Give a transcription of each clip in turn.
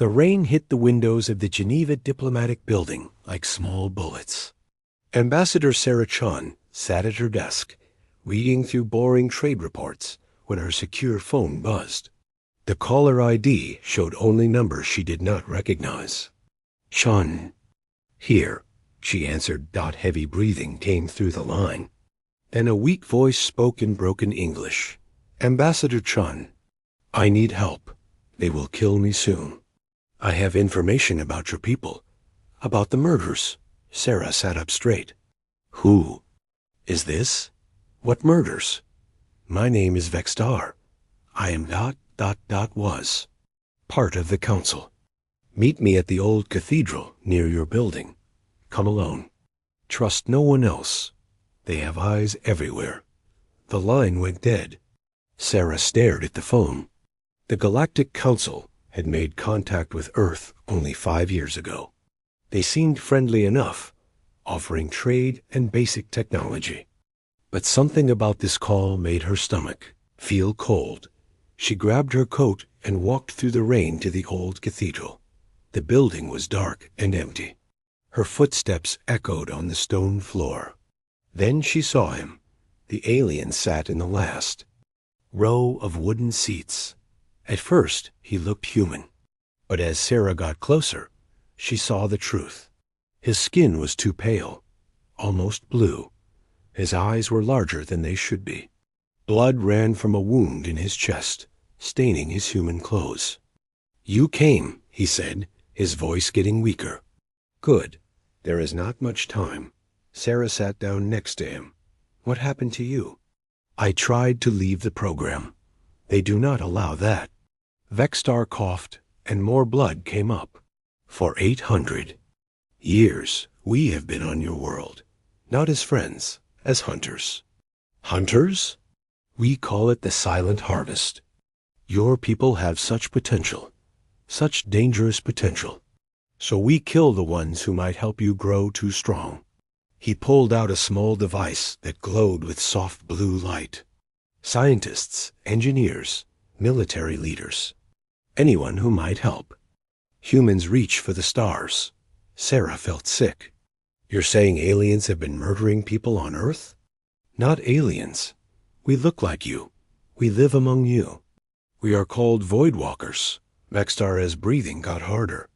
The rain hit the windows of the Geneva Diplomatic Building like small bullets. Ambassador Sarah Chun sat at her desk, reading through boring trade reports when her secure phone buzzed. The caller ID showed only numbers she did not recognize. Chun. Here, she answered. Heavy breathing came through the line. Then a weak voice spoke in broken English. Ambassador Chun, I need help. They will kill me soon. I have information about your people. About the murders. Sarah sat up straight. Who? Is this? What murders? My name is Vextar. I am was part of the council. Meet me at the old cathedral near your building. Come alone. Trust no one else. They have eyes everywhere. The line went dead. Sarah stared at the phone. The Galactic Council had made contact with Earth only 5 years ago. They seemed friendly enough, offering trade and basic technology. But something about this call made her stomach feel cold. She grabbed her coat and walked through the rain to the old cathedral. The building was dark and empty. Her footsteps echoed on the stone floor. Then she saw him. The alien sat in the last row of wooden seats. At first, he looked human. But as Sarah got closer, she saw the truth. His skin was too pale, almost blue. His eyes were larger than they should be. Blood ran from a wound in his chest, staining his human clothes. You came, he said, his voice getting weaker. Good. There is not much time. Sarah sat down next to him. What happened to you? I tried to leave the program. They do not allow that. Vextar coughed, and more blood came up. For 800 years, we have been on your world, not as friends, as hunters. Hunters? We call it the silent harvest. Your people have such potential, such dangerous potential. So we kill the ones who might help you grow too strong. He pulled out a small device that glowed with soft blue light. Scientists, engineers, military leaders, anyone who might help. Humans reach for the stars. Sarah felt sick. You're saying aliens have been murdering people on Earth? Not aliens. We look like you. We live among you. We are called Voidwalkers. Vextar's breathing got harder.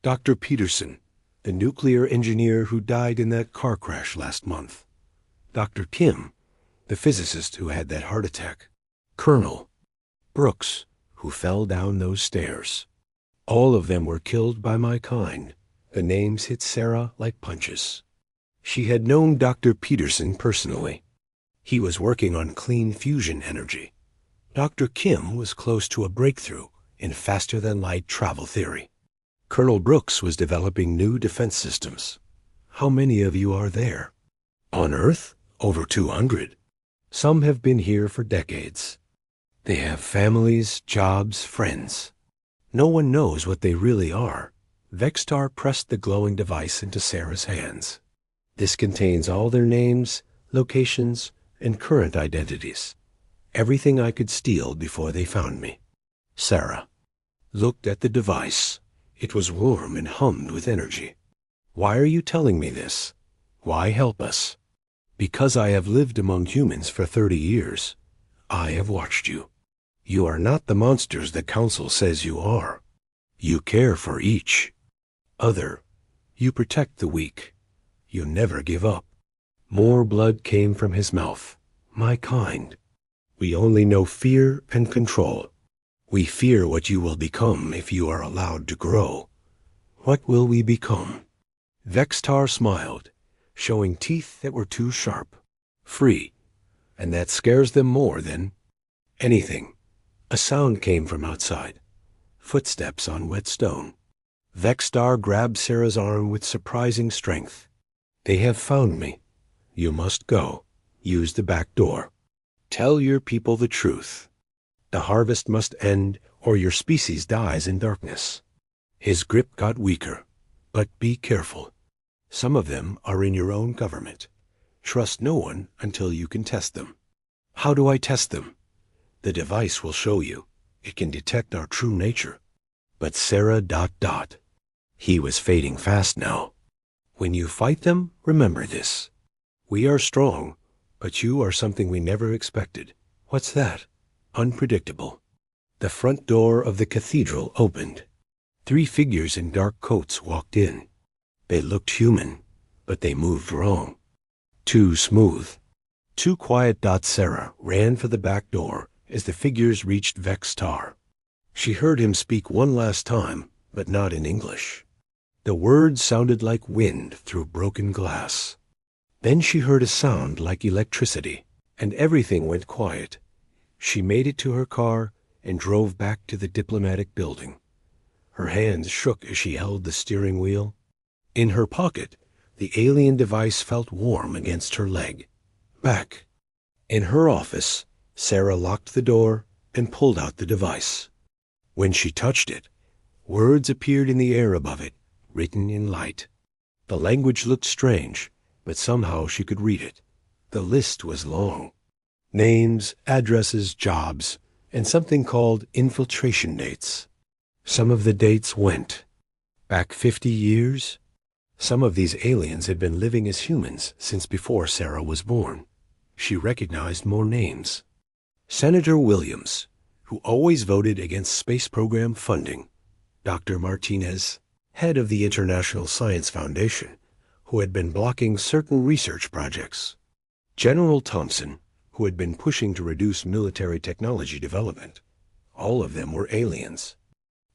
Dr. Peterson, the nuclear engineer who died in that car crash last month. Dr. Kim, the physicist who had that heart attack. Colonel Brooks, who fell down those stairs. All of them were killed by my kind. The names hit Sarah like punches. She had known Dr. Peterson personally. He was working on clean fusion energy. Dr. Kim was close to a breakthrough in faster-than-light travel theory. Colonel Brooks was developing new defense systems. How many of you are there? On Earth? Over 200. Some have been here for decades. They have families, jobs, friends. No one knows what they really are. Vextar pressed the glowing device into Sarah's hands. This contains all their names, locations, and current identities. Everything I could steal before they found me. Sarah looked at the device. It was warm and hummed with energy. Why are you telling me this? Why help us? Because I have lived among humans for 30 years. I have watched you. You are not the monsters the Council says you are. You care for each other. You protect the weak. You never give up. More blood came from his mouth. My kind. We only know fear and control. We fear what you will become if you are allowed to grow. What will we become? Vextar smiled, showing teeth that were too sharp. Free. And that scares them more than anything. A sound came from outside. Footsteps on wet stone. Vextar grabbed Sarah's arm with surprising strength. They have found me. You must go. Use the back door. Tell your people the truth. The harvest must end, or your species dies in darkness. His grip got weaker. But be careful. Some of them are in your own government. Trust no one until you can test them. How do I test them? The device will show you. It can detect our true nature. But Sarah ... He was fading fast now. When you fight them, remember this. We are strong, but you are something we never expected. What's that? Unpredictable. The front door of the cathedral opened. 3 figures in dark coats walked in. They looked human, but they moved wrong. Too smooth. Too quiet. Sarah ran for the back door as the figures reached Vextar. She heard him speak one last time, but not in English. The words sounded like wind through broken glass. Then she heard a sound like electricity, and everything went quiet. She made it to her car and drove back to the diplomatic building. Her hands shook as she held the steering wheel. In her pocket, the alien device felt warm against her leg. Back. In her office, Sarah locked the door and pulled out the device. When she touched it, words appeared in the air above it, written in light. The language looked strange, but somehow she could read it. The list was long. Names, addresses, jobs, and something called infiltration dates. Some of the dates went back 50 years. Some of these aliens had been living as humans since before Sarah was born. She recognized more names. Senator Williams, who always voted against space program funding. Dr. Martinez, head of the International Science Foundation, who had been blocking certain research projects. General Thompson, who had been pushing to reduce military technology development. All of them were aliens.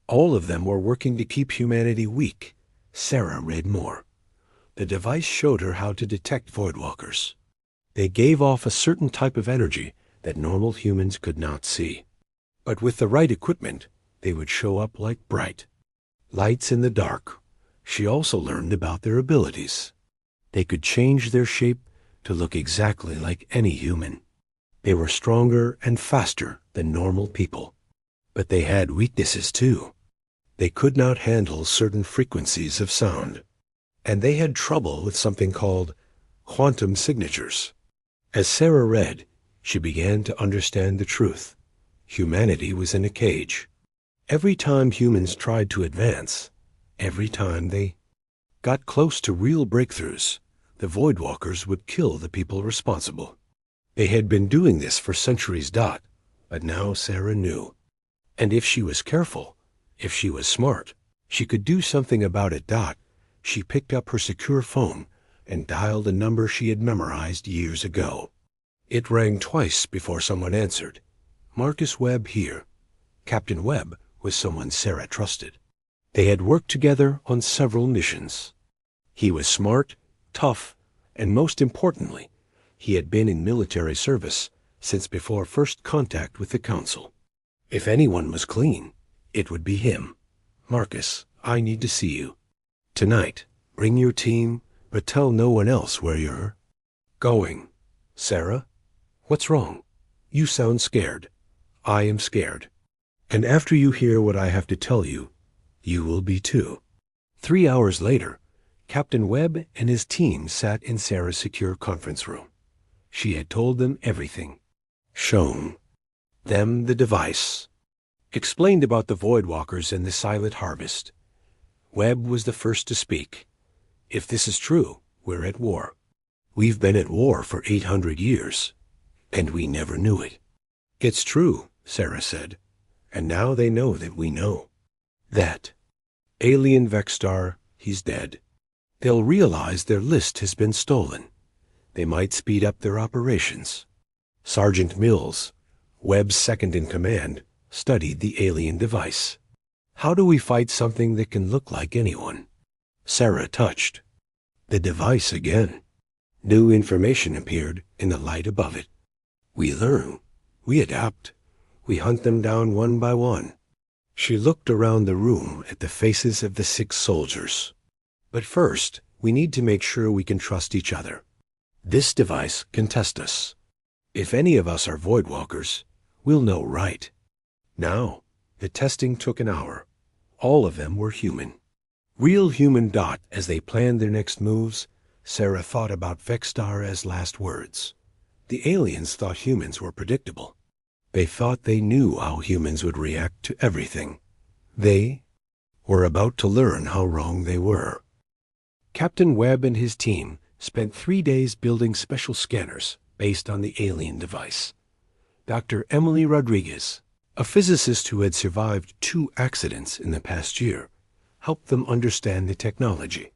All of them were working to keep humanity weak. Sarah read more. The device showed her how to detect voidwalkers. They gave off a certain type of energy that normal humans could not see. But with the right equipment, they would show up like bright lights in the dark. She also learned about their abilities. They could change their shape to look exactly like any human. They were stronger and faster than normal people. But they had weaknesses too. They could not handle certain frequencies of sound. And they had trouble with something called quantum signatures. As Sarah read, she began to understand the truth. Humanity was in a cage. Every time humans tried to advance, every time they got close to real breakthroughs, the Voidwalkers would kill the people responsible. They had been doing this for centuries. But now Sarah knew. And if she was careful, if she was smart, she could do something about it. She picked up her secure phone and dialed a number she had memorized years ago. It rang twice before someone answered. Marcus Webb here. Captain Webb was someone Sarah trusted. They had worked together on several missions. He was smart, tough, and most importantly, he had been in military service since before first contact with the Council. If anyone was clean, it would be him. Marcus, I need to see you. Tonight, bring your team, but tell no one else where you're going. Sarah? What's wrong? You sound scared. I am scared. And after you hear what I have to tell you, you will be too. 3 hours later, Captain Webb and his team sat in Sarah's secure conference room. She had told them everything. Shown them the device. Explained about the Voidwalkers and the Silent Harvest. Webb was the first to speak. If this is true, we're at war. We've been at war for 800 years, and we never knew it. It's true, Sarah said, and now they know that we know. That. Alien Vextar, he's dead. They'll realize their list has been stolen. They might speed up their operations. Sergeant Mills, Webb's second in command, studied the alien device. How do we fight something that can look like anyone? Sarah touched the device again. New information appeared in the light above it. We learn. We adapt. We hunt them down one by one. She looked around the room at the faces of the 6 soldiers. But first, we need to make sure we can trust each other. This device can test us. If any of us are Voidwalkers, we'll know right. Now, the testing took an hour. All of them were human. Real human. As they planned their next moves, Sarah thought about Vextar as last words. The aliens thought humans were predictable. They thought they knew how humans would react to everything. They were about to learn how wrong they were. Captain Webb and his team spent 3 days building special scanners based on the alien device. Dr. Emily Rodriguez, a physicist who had survived 2 accidents in the past year, helped them understand the technology.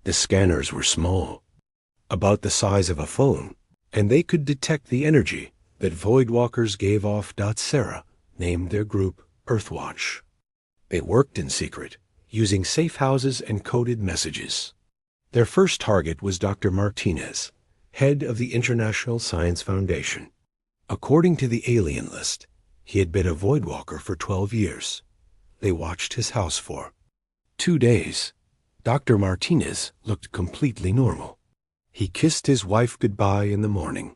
The scanners were small, about the size of a phone, and they could detect the energy that Voidwalkers gave off. Sarah named their group Earthwatch. They worked in secret, using safe houses and coded messages. Their first target was Dr. Martinez, head of the International Science Foundation. According to the alien list, he had been a Voidwalker for 12 years. They watched his house for 2 days. Dr. Martinez looked completely normal. He kissed his wife goodbye in the morning.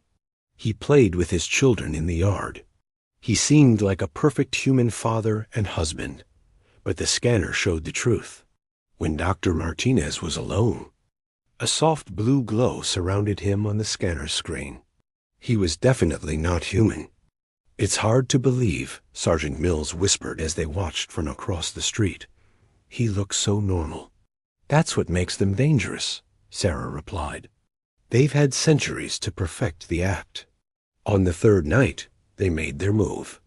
He played with his children in the yard. He seemed like a perfect human father and husband. But the scanner showed the truth. When Dr. Martinez was alone, a soft blue glow surrounded him on the scanner screen. He was definitely not human. "It's hard to believe," Sergeant Mills whispered as they watched from across the street. "He looks so normal." "That's what makes them dangerous," Sarah replied. "They've had centuries to perfect the act." On the 3rd night, they made their move.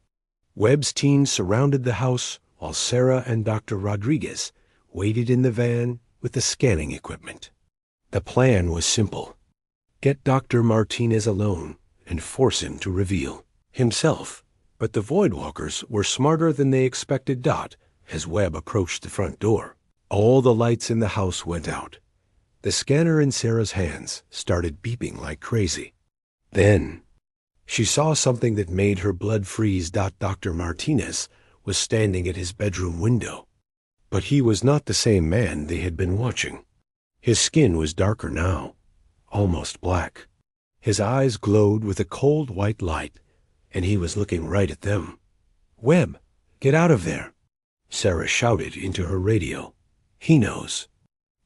Webb's team surrounded the house while Sarah and Dr. Rodriguez waited in the van with the scanning equipment. The plan was simple. Get Dr. Martinez alone and force him to reveal himself. But the Voidwalkers were smarter than they expected. As Webb approached the front door, all the lights in the house went out. The scanner in Sarah's hands started beeping like crazy. Then she saw something that made her blood freeze. Dr. Martinez was standing at his bedroom window. But he was not the same man they had been watching. His skin was darker now, almost black. His eyes glowed with a cold white light, and he was looking right at them. "Webb, get out of there!" Sarah shouted into her radio. "He knows."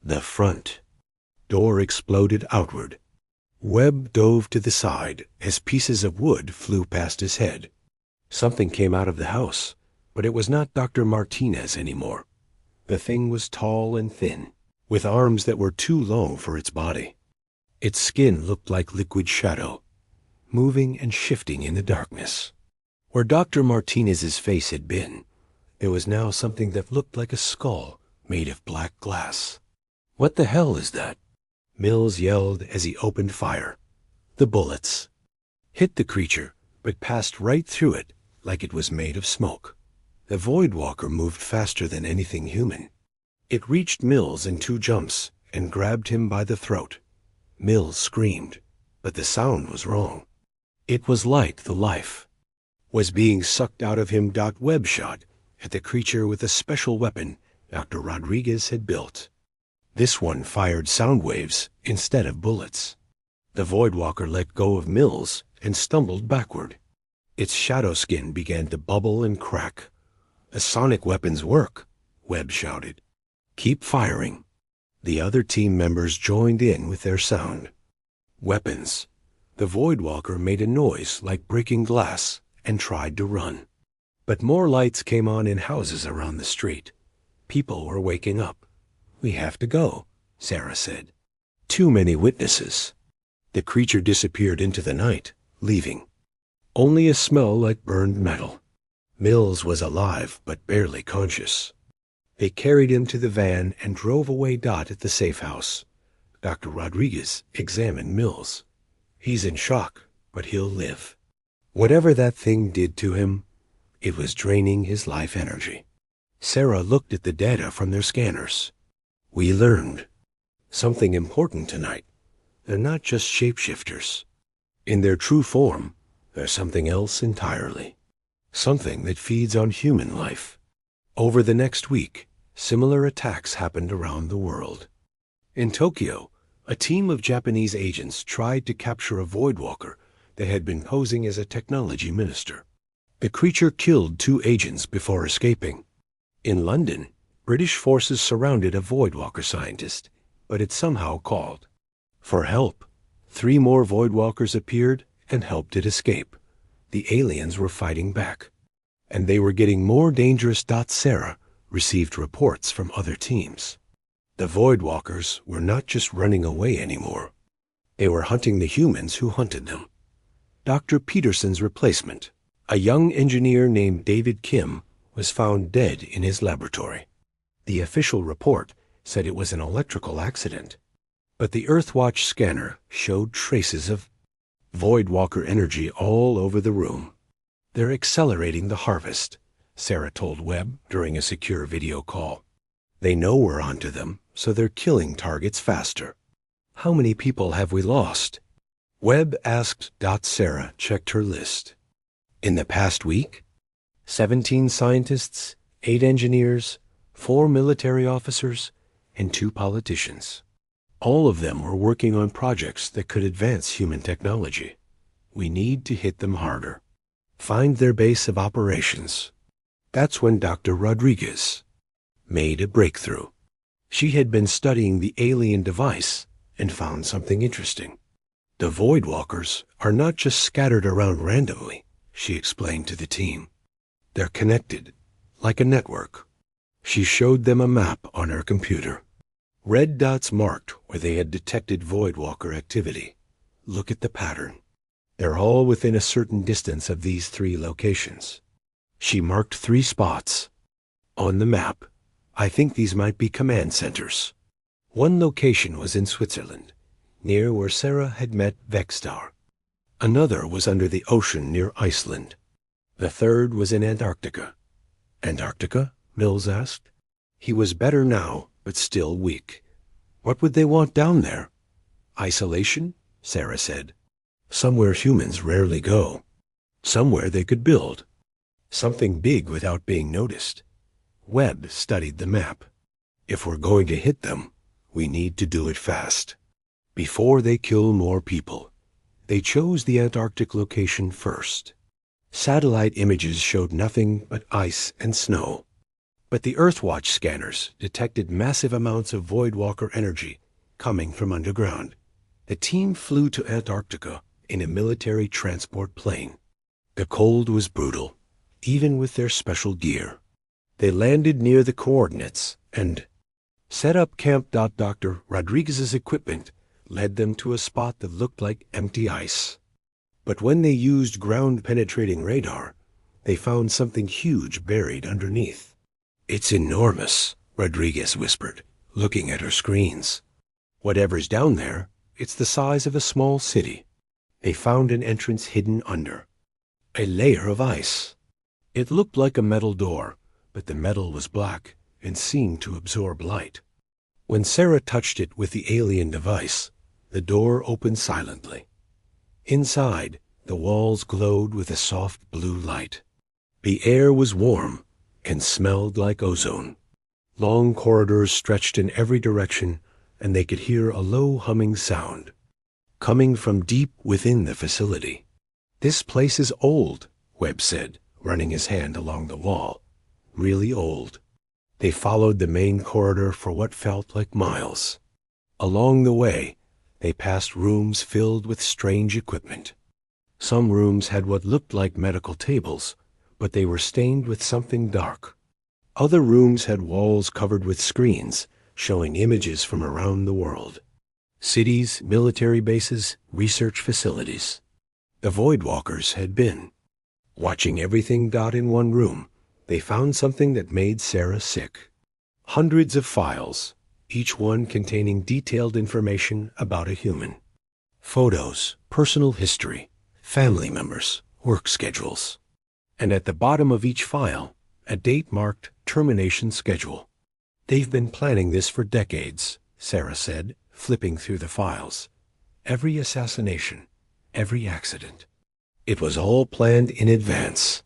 The front door exploded outward. Webb dove to the side as pieces of wood flew past his head. Something came out of the house, but it was not Dr. Martinez anymore. The thing was tall and thin, with arms that were too long for its body. Its skin looked like liquid shadow, moving and shifting in the darkness. Where Dr. Martinez's face had been, there was now something that looked like a skull made of black glass. "What the hell is that?" Mills yelled as he opened fire. The bullets hit the creature, but passed right through it like it was made of smoke. The Voidwalker moved faster than anything human. It reached Mills in 2 jumps and grabbed him by the throat. Mills screamed, but the sound was wrong. It was like the life was being sucked out of him. Webb shot at the creature with a special weapon Dr. Rodriguez had built. This one fired sound waves instead of bullets. The Voidwalker let go of Mills and stumbled backward. Its shadow skin began to bubble and crack. "The sonic weapons work," Webb shouted. "Keep firing." The other team members joined in with their sound. Weapons. The Voidwalker made a noise like breaking glass and tried to run. But more lights came on in houses around the street. People were waking up. "We have to go," Sarah said. "Too many witnesses." The creature disappeared into the night, leaving only a smell like burned metal. Mills was alive but barely conscious. They carried him to the van and drove away. At the safe house, Dr. Rodriguez examined Mills. "He's in shock, but he'll live." Whatever that thing did to him, it was draining his life energy. Sarah looked at the data from their scanners. "We learned something important tonight. They're not just shapeshifters. In their true form, they're something else entirely. Something that feeds on human life." Over the next week, similar attacks happened around the world. In Tokyo, a team of Japanese agents tried to capture a Voidwalker that had been posing as a technology minister. The creature killed 2 agents before escaping. In London, British forces surrounded a Voidwalker scientist, but it somehow called for help. 3 more Voidwalkers appeared and helped it escape. The aliens were fighting back, and they were getting more dangerous. Sarah received reports from other teams. The Voidwalkers were not just running away anymore. They were hunting the humans who hunted them. Dr. Peterson's replacement, a young engineer named David Kim, was found dead in his laboratory. The official report said it was an electrical accident, but the Earthwatch scanner showed traces of Voidwalker energy all over the room. "They're accelerating the harvest," Sarah told Webb during a secure video call. "They know we're onto them, so they're killing targets faster." "How many people have we lost?" Webb asked. Sarah checked her list. "In the past week? 17 scientists, 8 engineers, 4 military officers, and 2 politicians. All of them were working on projects that could advance human technology. We need to hit them harder. Find their base of operations." That's when Dr. Rodriguez made a breakthrough. She had been studying the alien device and found something interesting. "The Voidwalkers are not just scattered around randomly," she explained to the team. "They're connected, like a network." She showed them a map on her computer. Red dots marked where they had detected Voidwalker activity. "Look at the pattern. They're all within a certain distance of these 3 locations." She marked 3 spots on the map. "I think these might be command centers." One location was in Switzerland, near where Sarah had met Vextar. Another was under the ocean near Iceland. The third was in Antarctica. "Antarctica?" Mills asked. He was better now, but still weak. "What would they want down there?" "Isolation," Sarah said. "Somewhere humans rarely go. Somewhere they could build. Something big without being noticed." Webb studied the map. "If we're going to hit them, we need to do it fast, before they kill more people." They chose the Antarctic location first. Satellite images showed nothing but ice and snow. But the Earthwatch scanners detected massive amounts of Voidwalker energy coming from underground. The team flew to Antarctica in a military transport plane. The cold was brutal, even with their special gear. They landed near the coordinates and set up camp. Dr. Rodriguez's equipment led them to a spot that looked like empty ice. But when they used ground-penetrating radar, they found something huge buried underneath. "It's enormous," Rodriguez whispered, looking at her screens. "Whatever's down there, it's the size of a small city." They found an entrance hidden under a layer of ice. It looked like a metal door, but the metal was black and seemed to absorb light. When Sarah touched it with the alien device, the door opened silently. Inside, the walls glowed with a soft blue light. The air was warm and smelled like ozone. Long corridors stretched in every direction, and they could hear a low humming sound coming from deep within the facility. "This place is old," Webb said, running his hand along the wall. "Really old." They followed the main corridor for what felt like miles. Along the way, they passed rooms filled with strange equipment. Some rooms had what looked like medical tables, but they were stained with something dark. Other rooms had walls covered with screens showing images from around the world. Cities, military bases, research facilities. The Voidwalkers had been watching everything. In one room, they found something that made Sarah sick. Hundreds of files, each one containing detailed information about a human. Photos, personal history, family members, work schedules. And at the bottom of each file, a date marked termination schedule. "They've been planning this for decades," Sarah said, flipping through the files. "Every assassination, every accident. It was all planned in advance."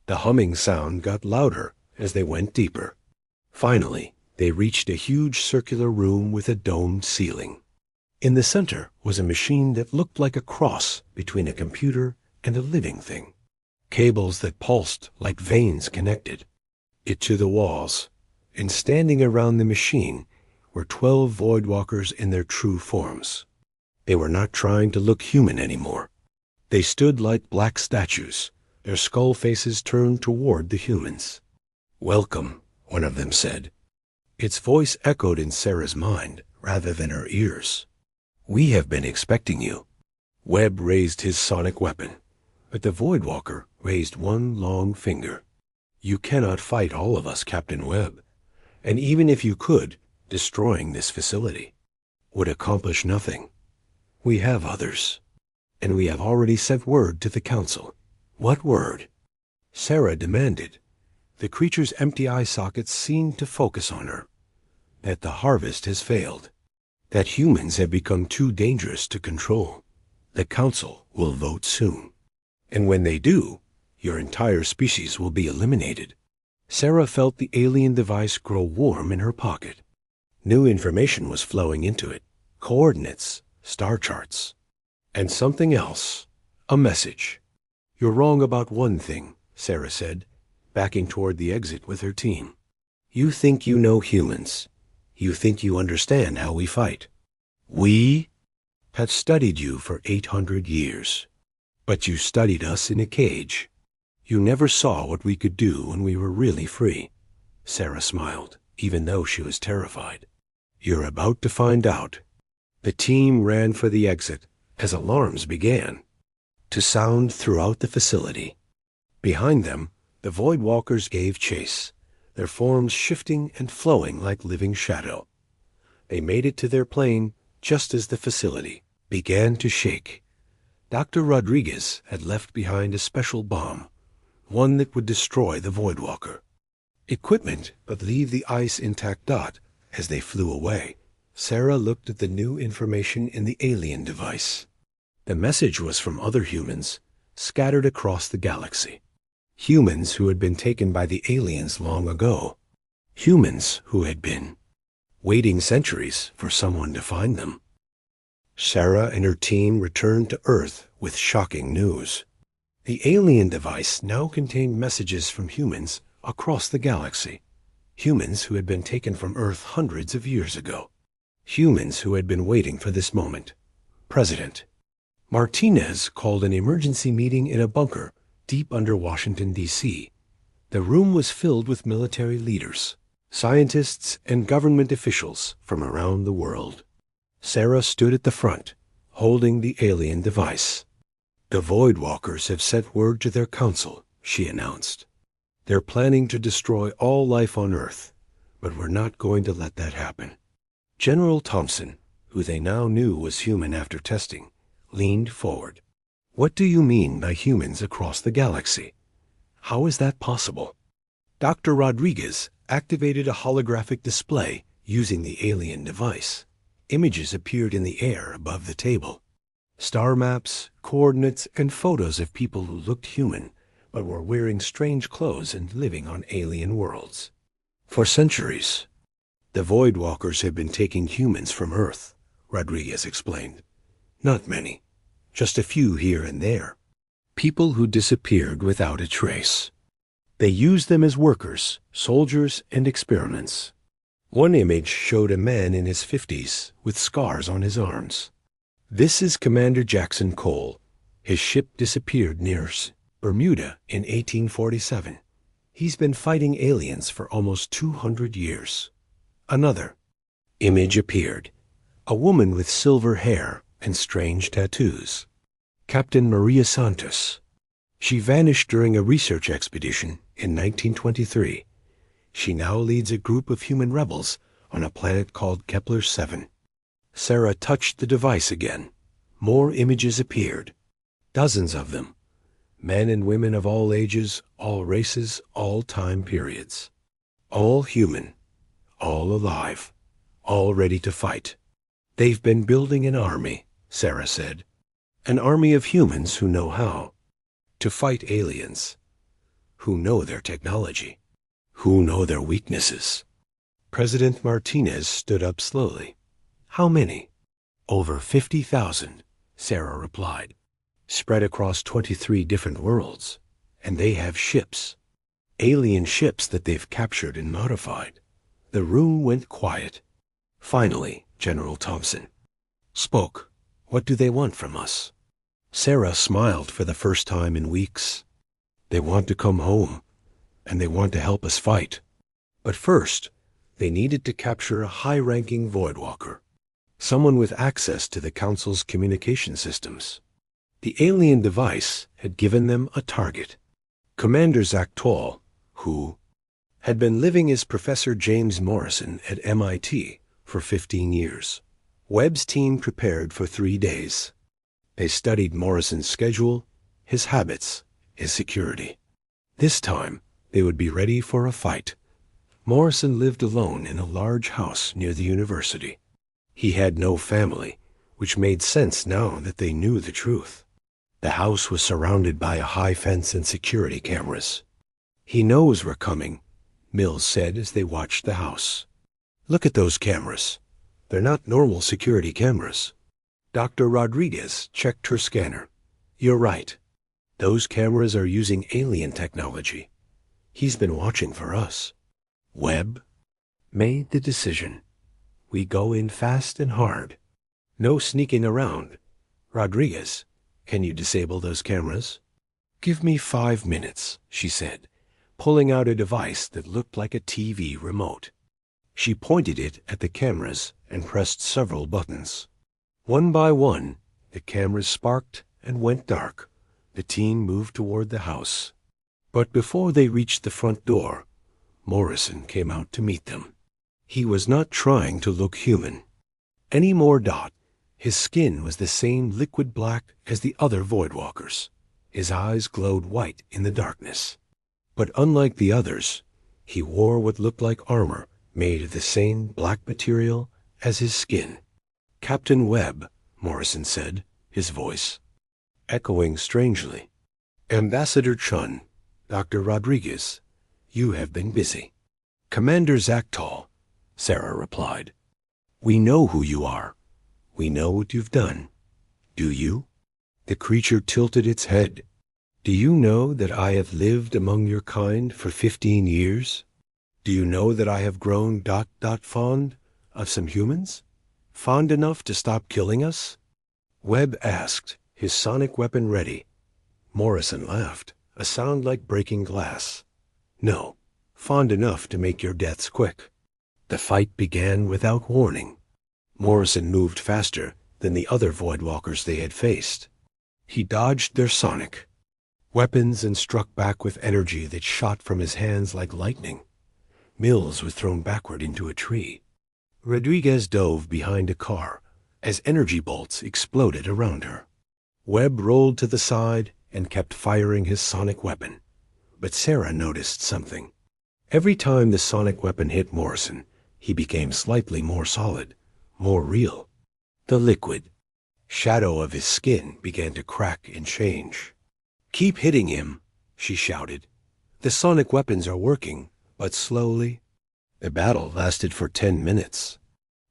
The humming sound got louder as they went deeper. Finally, they reached a huge circular room with a domed ceiling. In the center was a machine that looked like a cross between a computer and a living thing. Cables that pulsed like veins connected it to the walls, and standing around the machine were 12 Voidwalkers in their true forms. They were not trying to look human anymore. They stood like black statues, their skull faces turned toward the humans. "Welcome," one of them said. Its voice echoed in Sarah's mind rather than her ears. "We have been expecting you." Webb raised his sonic weapon, but the Voidwalker raised one long finger. "You cannot fight all of us, Captain Webb. And even if you could, destroying this facility would accomplish nothing. We have others, and we have already sent word to the Council." "What word?" Sarah demanded. The creature's empty eye sockets seemed to focus on her. "That the harvest has failed. That humans have become too dangerous to control. The Council will vote soon. And when they do, your entire species will be eliminated." Sarah felt the alien device grow warm in her pocket. New information was flowing into it. Coordinates, star charts, and something else. A message. "You're wrong about one thing," Sarah said, backing toward the exit with her team. "You think you know humans. You think you understand how we fight. We have studied you for 800 years. But you studied us in a cage. You never saw what we could do when we were really free." Sarah smiled, even though she was terrified. "You're about to find out." The team ran for the exit as alarms began to sound throughout the facility. Behind them, the Voidwalkers gave chase, their forms shifting and flowing like living shadow. They made it to their plane just as the facility began to shake. Dr. Rodriguez had left behind a special bomb, one that would destroy the Voidwalker. Equipment but leave the ice intact. As they flew away, Sarah looked at the new information in the alien device. The message was from other humans scattered across the galaxy. Humans who had been taken by the aliens long ago. Humans who had been waiting centuries for someone to find them. Sarah and her team returned to Earth with shocking news. The alien device now contained messages from humans across the galaxy. Humans who had been taken from Earth hundreds of years ago. Humans who had been waiting for this moment. President Martinez called an emergency meeting in a bunker deep under Washington, D.C. The room was filled with military leaders, scientists, and government officials from around the world. Sarah stood at the front, holding the alien device. "The Voidwalkers have sent word to their council," she announced. "They're planning to destroy all life on Earth, but we're not going to let that happen." General Thompson, who they now knew was human after testing, leaned forward. "What do you mean by humans across the galaxy? How is that possible?" Dr. Rodriguez activated a holographic display using the alien device. Images appeared in the air above the table. Star maps, coordinates, and photos of people who looked human, but were wearing strange clothes and living on alien worlds. "For centuries, the Voidwalkers have been taking humans from Earth," Rodriguez explained. "Not many, just a few here and there. People who disappeared without a trace. They used them as workers, soldiers, and experiments." One image showed a man in his 50s with scars on his arms. "This is Commander Jackson Cole. His ship disappeared near Bermuda in 1847. He's been fighting aliens for almost 200 years. Another image appeared. A woman with silver hair and strange tattoos. Captain Maria Santos. She vanished during a research expedition in 1923. She now leads a group of human rebels on a planet called Kepler-7. Sarah touched the device again. More images appeared. Dozens of them. Men and women of all ages, all races, all time periods. All human. All alive. All ready to fight. "They've been building an army," Sarah said. "An army of humans who know how to fight aliens. Who know their technology. Who know their weaknesses." President Martinez stood up slowly. "How many?" "Over 50,000, Sarah replied. "Spread across 23 different worlds. And they have ships. Alien ships that they've captured and modified." The room went quiet. Finally, General Thompson spoke. "What do they want from us?" Sarah smiled for the first time in weeks. "They want to come home, and they want to help us fight." But first, they needed to capture a high-ranking Voidwalker, someone with access to the Council's communication systems. The alien device had given them a target. Commander Zactol, who had been living as Professor James Morrison at MIT for 15 years. Webb's team prepared for 3 days. They studied Morrison's schedule, his habits, his security. This time, they would be ready for a fight. Morrison lived alone in a large house near the university. He had no family, which made sense now that they knew the truth. The house was surrounded by a high fence and security cameras. "He knows we're coming," Mills said as they watched the house. "Look at those cameras. They're not normal security cameras." Dr. Rodriguez checked her scanner. "You're right. Those cameras are using alien technology. He's been watching for us." Webb made the decision. "We go in fast and hard. No sneaking around. Rodriguez, can you disable those cameras?" "Give me 5 minutes," she said, pulling out a device that looked like a TV remote. She pointed it at the cameras and pressed several buttons. One by one, the cameras sparked and went dark. The team moved toward the house. But before they reached the front door, Morrison came out to meet them. He was not trying to look human any more. His skin was the same liquid black as the other Voidwalkers. His eyes glowed white in the darkness. But unlike the others, he wore what looked like armor made of the same black material as his skin. "Captain Webb," Morrison said, his voice echoing strangely. "Ambassador Chun, Dr. Rodriguez, you have been busy." "Commander Zactol," Sarah replied. "We know who you are. We know what you've done. Do you?" The creature tilted its head. "Do you know that I have lived among your kind for 15 years? Do you know that I have grown fond of some humans? Fond enough to stop killing us?" Webb asked, his sonic weapon ready. Morrison laughed, a sound like breaking glass. "No, fond enough to make your deaths quick." The fight began without warning. Morrison moved faster than the other Voidwalkers they had faced. He dodged their sonic weapons and struck back with energy that shot from his hands like lightning. Mills was thrown backward into a tree. Rodriguez dove behind a car as energy bolts exploded around her. Webb rolled to the side and kept firing his sonic weapon. But Sarah noticed something. Every time the sonic weapon hit Morrison, he became slightly more solid, more real. The liquid shadow of his skin began to crack and change. "Keep hitting him," she shouted. "The sonic weapons are working, but slowly." The battle lasted for 10 minutes.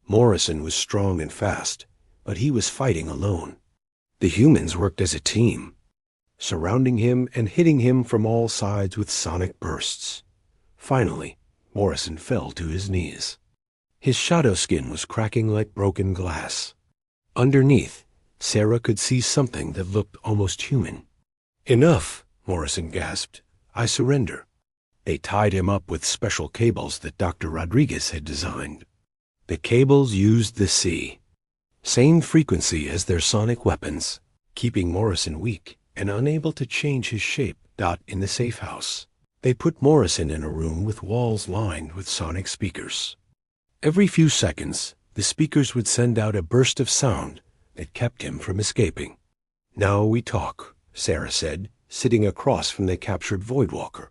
Morrison was strong and fast, but he was fighting alone. The humans worked as a team, surrounding him and hitting him from all sides with sonic bursts. Finally, Morrison fell to his knees. His shadow skin was cracking like broken glass. Underneath, Sarah could see something that looked almost human. "Enough," Morrison gasped. "I surrender." They tied him up with special cables that Dr. Rodriguez had designed. The cables used the C, same frequency as their sonic weapons, keeping Morrison weak and unable to change his shape. In the safe house, they put Morrison in a room with walls lined with sonic speakers. Every few seconds, the speakers would send out a burst of sound that kept him from escaping. "Now we talk," Sarah said, sitting across from the captured Voidwalker.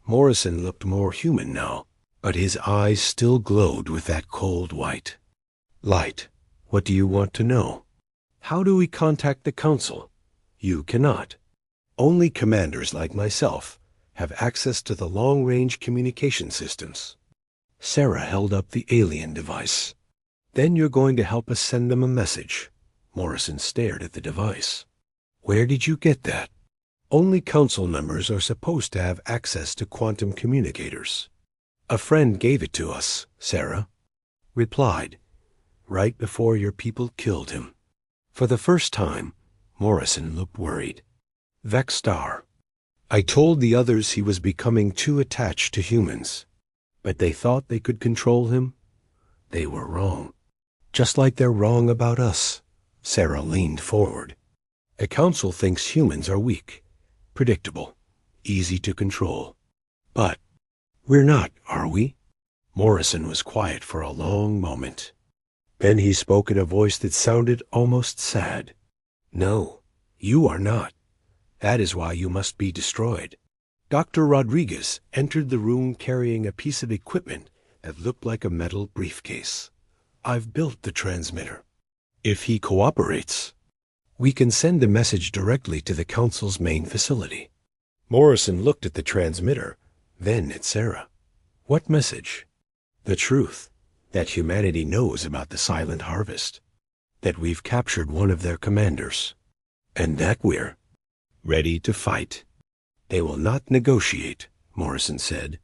Morrison looked more human now, but his eyes still glowed with that cold white light. "What do you want to know?" "How do we contact the Council?" "You cannot. Only commanders like myself have access to the long-range communication systems." Sarah held up the alien device. "Then you're going to help us send them a message." Morrison stared at the device. "Where did you get that?" "Only Council members are supposed to have access to quantum communicators." "A friend gave it to us," Sarah replied, "right before your people killed him." For the first time, Morrison looked worried. "Vexstar. I told the others he was becoming too attached to humans. But they thought they could control him. They were wrong. Just like they're wrong about us. Sarah leaned forward. The council thinks humans are weak, predictable, easy to control. But we're not, are we? Morrison was quiet for a long moment. Then he spoke in a voice that sounded almost sad. No, you are not. That is why you must be destroyed. Dr. Rodriguez entered the room carrying a piece of equipment that looked like a metal briefcase. I've built the transmitter. If he cooperates, we can send the message directly to the council's main facility. Morrison looked at the transmitter, then at Sarah. What message? The truth, that humanity knows about the silent harvest, that we've captured one of their commanders, and that we're ready to fight. They will not negotiate, Morrison said.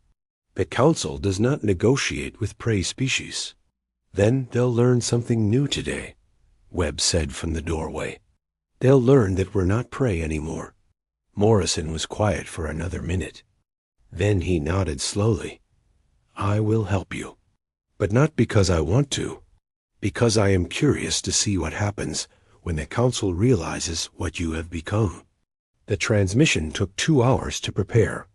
The council does not negotiate with prey species. Then they'll learn something new today, Webb said from the doorway. They'll learn that we're not prey anymore. Morrison was quiet for another minute. Then he nodded slowly. I will help you. But not because I want to. Because I am curious to see what happens when the council realizes what you have become. The transmission took 2 hours to prepare.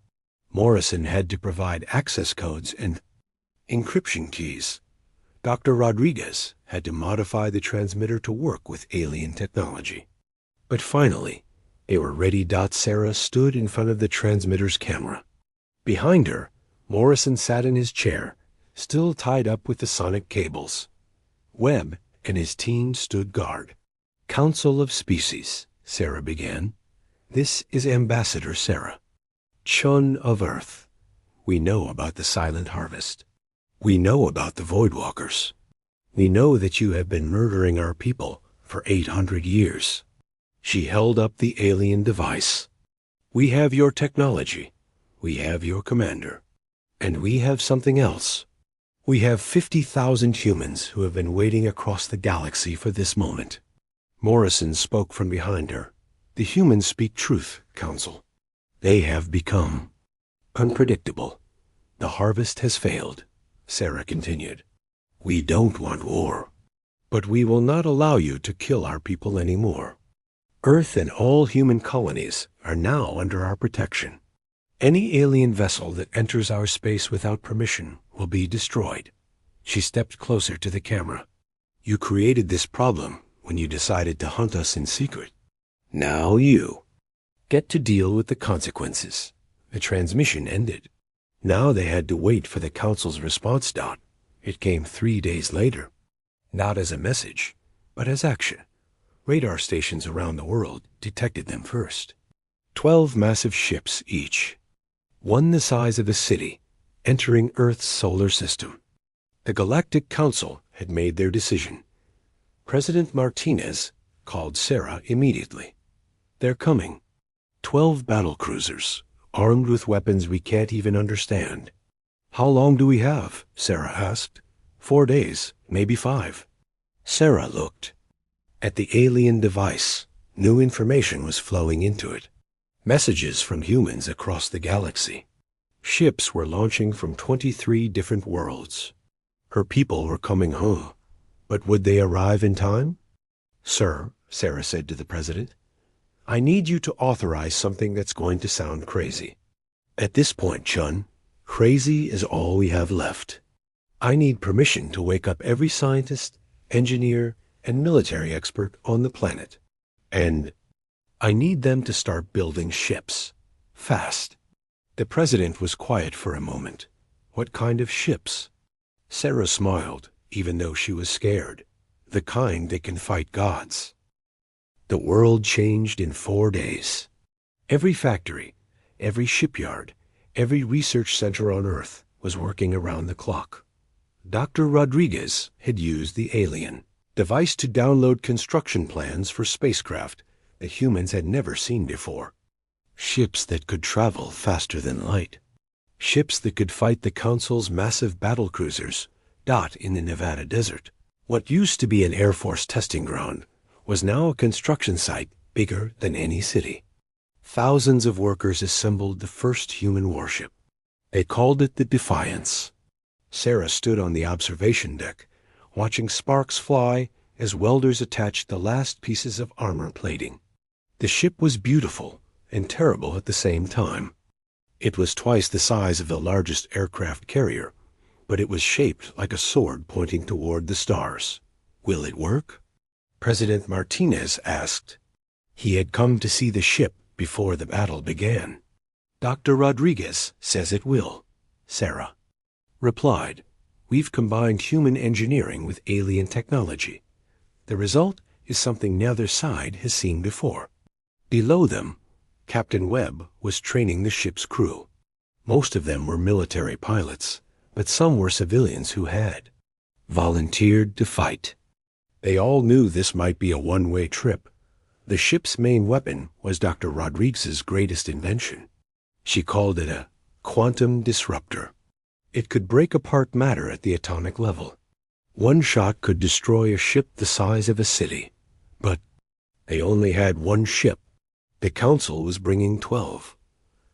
Morrison had to provide access codes and encryption keys. Dr. Rodriguez had to modify the transmitter to work with alien technology. But finally, they were ready. Sarah stood in front of the transmitter's camera. Behind her, Morrison sat in his chair, still tied up with the sonic cables. Webb and his team stood guard. Council of Species, Sarah began. This is Ambassador Sarah. Chun of Earth. We know about the silent harvest. We know about the Voidwalkers. We know that you have been murdering our people for 800 years. She held up the alien device. We have your technology. We have your commander. And we have something else. We have 50,000 humans who have been waiting across the galaxy for this moment. Morrison spoke from behind her. The humans speak truth, Council. They have become unpredictable. The harvest has failed, Sarah continued. We don't want war. But we will not allow you to kill our people anymore. Earth and all human colonies are now under our protection. Any alien vessel that enters our space without permission will be destroyed. She stepped closer to the camera. You created this problem when you decided to hunt us in secret. Now you get to deal with the consequences. The transmission ended. Now they had to wait for the council's response. It came 3 days later. Not as a message, but as action. Radar stations around the world detected them first. 12 massive ships each, one the size of a city, entering Earth's solar system. The Galactic Council had made their decision. President Martinez called Sarah immediately. They're coming. 12 battlecruisers, armed with weapons we can't even understand. How long do we have? Sarah asked. 4 days, maybe 5. Sarah looked. At the alien device, new information was flowing into it. Messages from humans across the galaxy. Ships were launching from 23 different worlds. Her people were coming home. But would they arrive in time? Sir, Sarah said to the president, I need you to authorize something that's going to sound crazy. At this point, Chun, crazy is all we have left. I need permission to wake up every scientist, engineer, and military expert on the planet. And I need them to start building ships. Fast. The president was quiet for a moment. What kind of ships? Sarah smiled, even though she was scared. The kind that can fight gods. The world changed in 4 days. Every factory, every shipyard, every research center on Earth was working around the clock. Dr. Rodriguez had used the alien device to download construction plans for spacecraft that humans had never seen before. Ships that could travel faster than light. Ships that could fight the Council's massive battlecruisers, in the Nevada desert. What used to be an Air Force testing ground was now a construction site bigger than any city. Thousands of workers assembled the first human warship. They called it the Defiance. Sarah stood on the observation deck, watching sparks fly as welders attached the last pieces of armor plating. The ship was beautiful and terrible at the same time. It was twice the size of the largest aircraft carrier, but it was shaped like a sword pointing toward the stars. "Will it work?" President Martinez asked. He had come to see the ship before the battle began. "Dr. Rodriguez says it will," Sarah replied. "We've combined human engineering with alien technology. The result is something neither side has seen before." Below them, Captain Webb was training the ship's crew. Most of them were military pilots, but some were civilians who had volunteered to fight. They all knew this might be a one-way trip. The ship's main weapon was Dr. Rodriguez's greatest invention. She called it a quantum disruptor. It could break apart matter at the atomic level. One shot could destroy a ship the size of a city. But they only had one ship. The Council was bringing 12.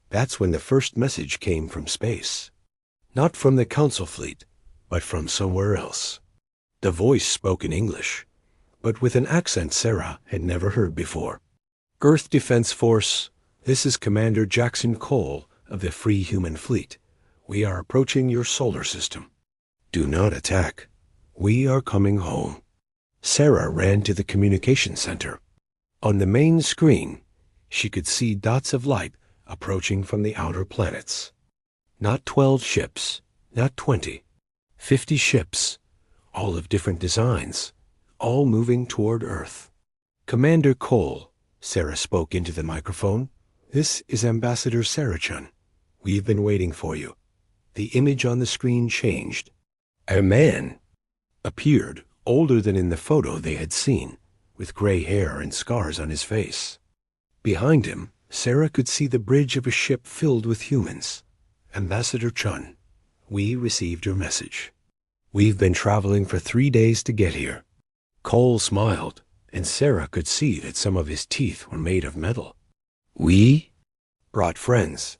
That's when the first message came from space. Not from the Council fleet, but from somewhere else. The voice spoke in English, but with an accent Sarah had never heard before. "Earth Defense Force, this is Commander Jackson Cole of the Free Human Fleet. We are approaching your solar system. Do not attack. We are coming home." Sarah ran to the communication center. On the main screen, she could see dots of light approaching from the outer planets. Not 12 ships, not 20, 50 ships, all of different designs, all moving toward Earth. "Commander Cole," Sarah spoke into the microphone, "this is Ambassador Sarah-chan. We've been waiting for you." The image on the screen changed. A man appeared, older than in the photo they had seen, with gray hair and scars on his face. Behind him, Sarah could see the bridge of a ship filled with humans. "Ambassador Chun, we received your message. We've been traveling for 3 days to get here." Cole smiled, and Sarah could see that some of his teeth were made of metal. "We brought friends."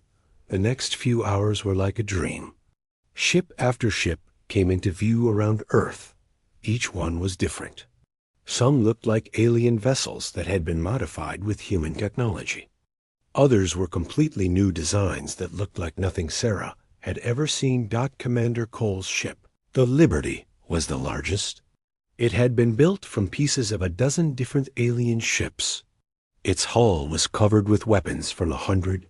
The next few hours were like a dream. Ship after ship came into view around Earth. Each one was different. Some looked like alien vessels that had been modified with human technology. Others were completely new designs that looked like nothing Sarah had ever seen. Commander Cole's ship, the Liberty, was the largest. It had been built from pieces of a dozen different alien ships. Its hull was covered with weapons from 100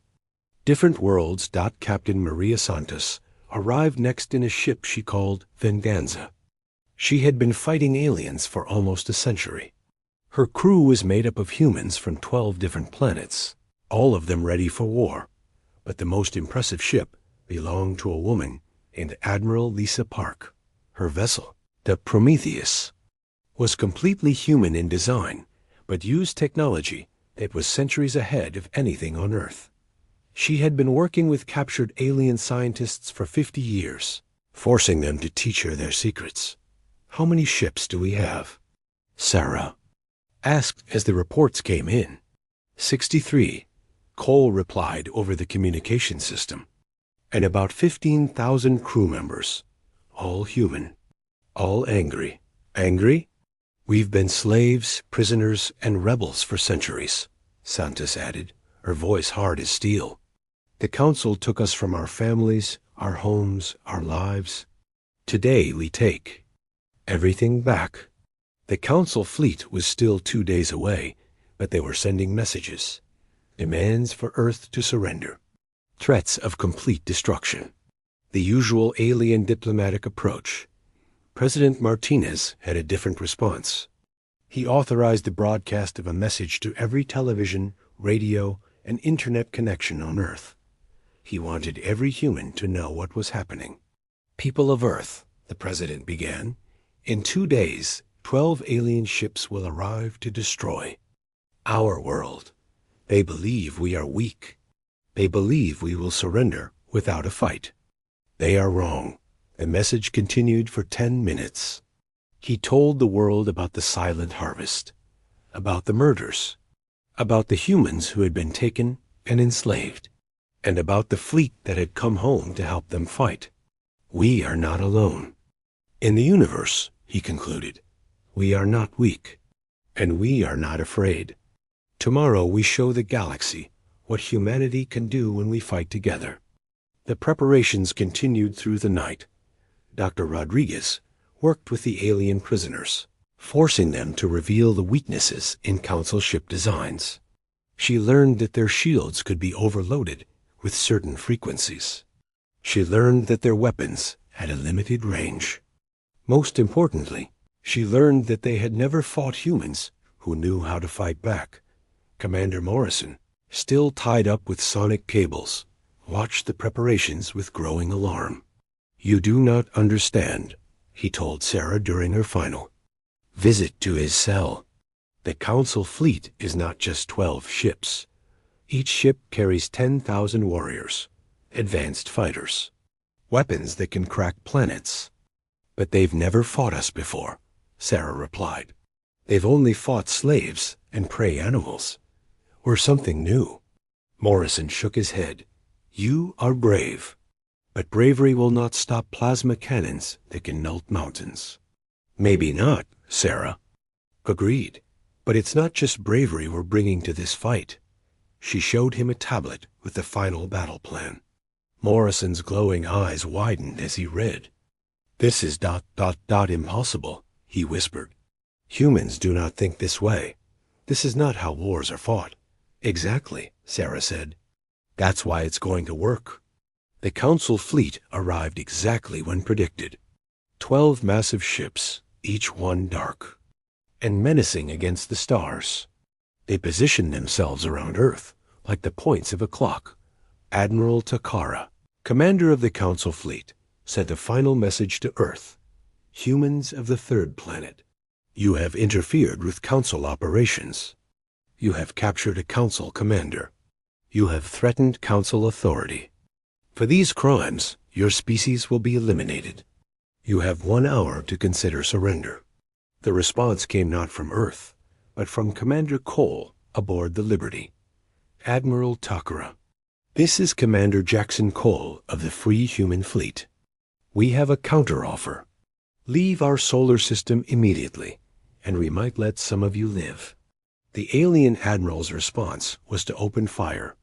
different worlds. Captain Maria Santos arrived next in a ship she called Venganza. She had been fighting aliens for almost a century. Her crew was made up of humans from 12 different planets, all of them ready for war. But the most impressive ship belonged to a woman named Admiral Lisa Park. Her vessel, the Prometheus, was completely human in design, but used technology that was centuries ahead of anything on Earth. She had been working with captured alien scientists for 50 years, forcing them to teach her their secrets. "How many ships do we have?" Sarah asked as the reports came in. 63, Cole replied over the communication system. "And about 15,000 crew members, all human, all angry." "Angry? We've been slaves, prisoners, and rebels for centuries," Santos added, her voice hard as steel. "The Council took us from our families, our homes, our lives. Today we take everything back." The Council fleet was still 2 days away, but they were sending messages. Demands for Earth to surrender. Threats of complete destruction. The usual alien diplomatic approach. President Martinez had a different response. He authorized the broadcast of a message to every television, radio, and internet connection on Earth. He wanted every human to know what was happening. "People of Earth," the president began, "in 2 days, 12 alien ships will arrive to destroy our world. They believe we are weak. They believe we will surrender without a fight. They are wrong." The message continued for 10 minutes. He told the world about the silent harvest, about the murders, about the humans who had been taken and enslaved, and about the fleet that had come home to help them fight. We are not alone. In the universe, he concluded, we are not weak, and we are not afraid. Tomorrow we show the galaxy what humanity can do when we fight together. The preparations continued through the night. Dr. Rodriguez worked with the alien prisoners, forcing them to reveal the weaknesses in Council ship designs. She learned that their shields could be overloaded with certain frequencies. She learned that their weapons had a limited range. Most importantly, she learned that they had never fought humans who knew how to fight back. Commander Morrison, still tied up with sonic cables, watched the preparations with growing alarm. "You do not understand," he told Sarah during her final visit to his cell. "The Council fleet is not just 12 ships. Each ship carries 10,000 warriors, advanced fighters, weapons that can crack planets." "But they've never fought us before," Sarah replied. "They've only fought slaves and prey animals. We're something new." Morrison shook his head. "You are brave, but bravery will not stop plasma cannons that can melt mountains." "Maybe not," Sarah agreed. "But it's not just bravery we're bringing to this fight." She showed him a tablet with the final battle plan. Morrison's glowing eyes widened as he read. "This is ... impossible," he whispered. "Humans do not think this way. This is not how wars are fought." "Exactly," Sarah said. "That's why it's going to work." The Council fleet arrived exactly when predicted. 12 massive ships, each one dark and menacing against the stars. They positioned themselves around Earth like the points of a clock. Admiral Takara, commander of the Council fleet, sent a final message to Earth. "Humans of the third planet, you have interfered with Council operations. You have captured a Council commander. You have threatened Council authority. For these crimes, your species will be eliminated. You have 1 hour to consider surrender." The response came not from Earth, but from Commander Cole aboard the Liberty. "Admiral Takara, this is Commander Jackson Cole of the Free Human Fleet. We have a counteroffer. Leave our solar system immediately, and we might let some of you live." The alien admiral's response was to open fire.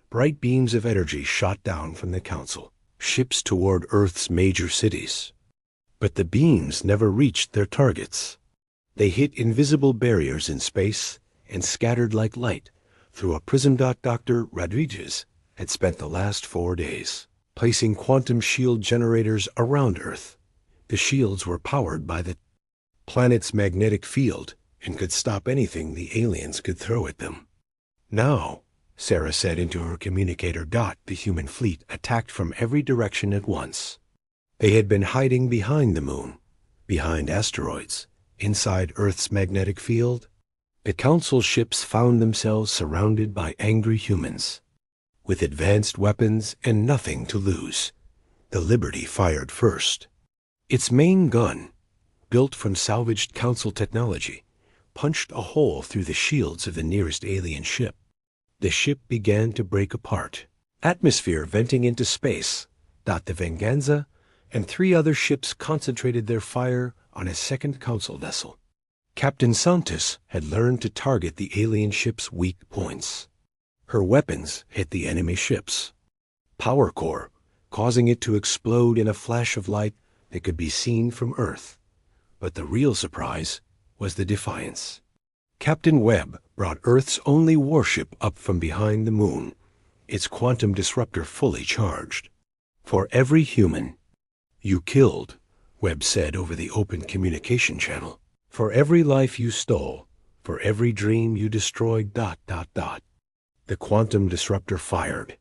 Bright beams of energy shot down from the Council ships toward Earth's major cities. But the beams never reached their targets. They hit invisible barriers in space and scattered like light through a prism. Dr. Rodriguez had spent the last 4 days placing quantum shield generators around Earth. The shields were powered by the planet's magnetic field and could stop anything the aliens could throw at them. "Now," Sarah said into her communicator, "the human fleet attacked from every direction at once. They had been hiding behind the moon, behind asteroids, inside Earth's magnetic field. The Council ships found themselves surrounded by angry humans. With advanced weapons and nothing to lose, the Liberty fired first. Its main gun, built from salvaged Council technology, punched a hole through the shields of the nearest alien ship. The ship began to break apart, atmosphere venting into space. The Venganza and 3 other ships concentrated their fire on a second Council vessel. Captain Santos had learned to target the alien ship's weak points. Her weapons hit the enemy ships power core, causing it to explode in a flash of light that could be seen from Earth. But the real surprise was the Defiance. Captain Webb brought Earth's only warship up from behind the moon, its quantum disruptor fully charged. "For every human you killed," Webb said over the open communication channel, "for every life you stole, for every dream you destroyed, ... The quantum disruptor fired.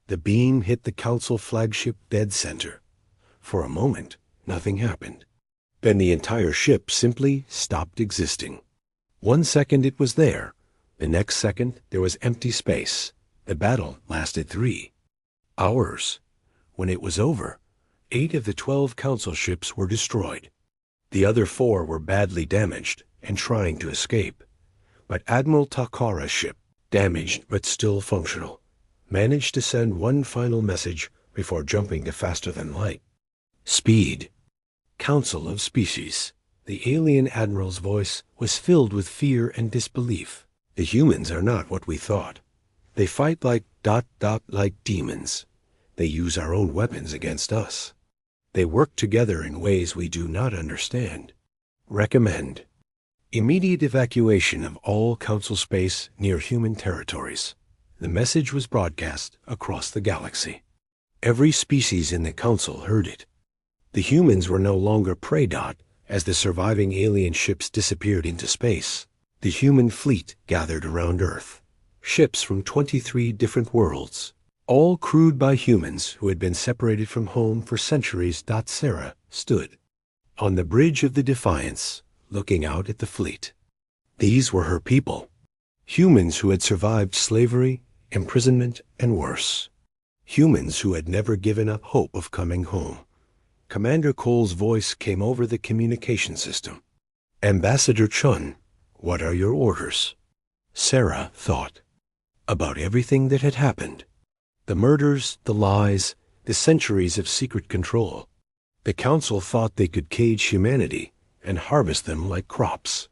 The beam hit the Council flagship dead center. For a moment, nothing happened. Then the entire ship simply stopped existing. 1 second it was there. The next second there was empty space. The battle lasted 3 hours. When it was over, 8 of the 12 Council ships were destroyed. The other 4 were badly damaged and trying to escape. But Admiral Takara's ship, damaged but still functional, managed to send one final message before jumping to faster than light. Speed. Council of Species. The alien admiral's voice was filled with fear and disbelief. The humans are not what we thought. They fight like ... like demons. They use our own weapons against us. They work together in ways we do not understand. Recommend immediate evacuation of all Council space near human territories. The message was broadcast across the galaxy. Every species in the Council heard it. The humans were no longer prey. As the surviving alien ships disappeared into space, the human fleet gathered around Earth. Ships from 23 different worlds, all crewed by humans who had been separated from home for centuries. Sarah stood on the bridge of the Defiance, looking out at the fleet. These were her people, humans who had survived slavery, imprisonment, and worse. Humans who had never given up hope of coming home. Commander Cole's voice came over the communication system. Ambassador Chun, what are your orders? Sarah thought about everything that had happened. The murders, the lies, the centuries of secret control. The Council thought they could cage humanity and harvest them like crops.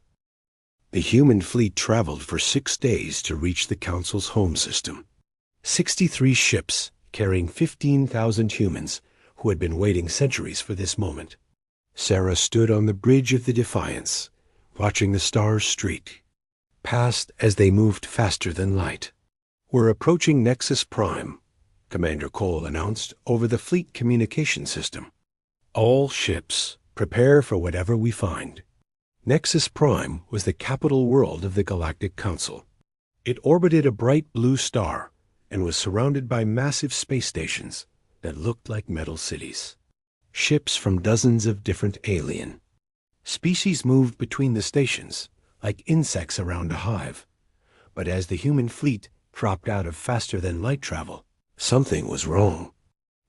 The human fleet traveled for 6 days to reach the Council's home system. 63 ships carrying 15,000 humans who had been waiting centuries for this moment. Sarah stood on the bridge of the Defiance, watching the stars streak past as they moved faster than light. We're approaching Nexus Prime, Commander Cole announced over the fleet communication system. All ships, prepare for whatever we find. Nexus Prime was the capital world of the Galactic Council. It orbited a bright blue star and was surrounded by massive space stations that looked like metal cities. Ships from dozens of different alien species moved between the stations like insects around a hive. But as the human fleet dropped out of faster-than-light travel, something was wrong.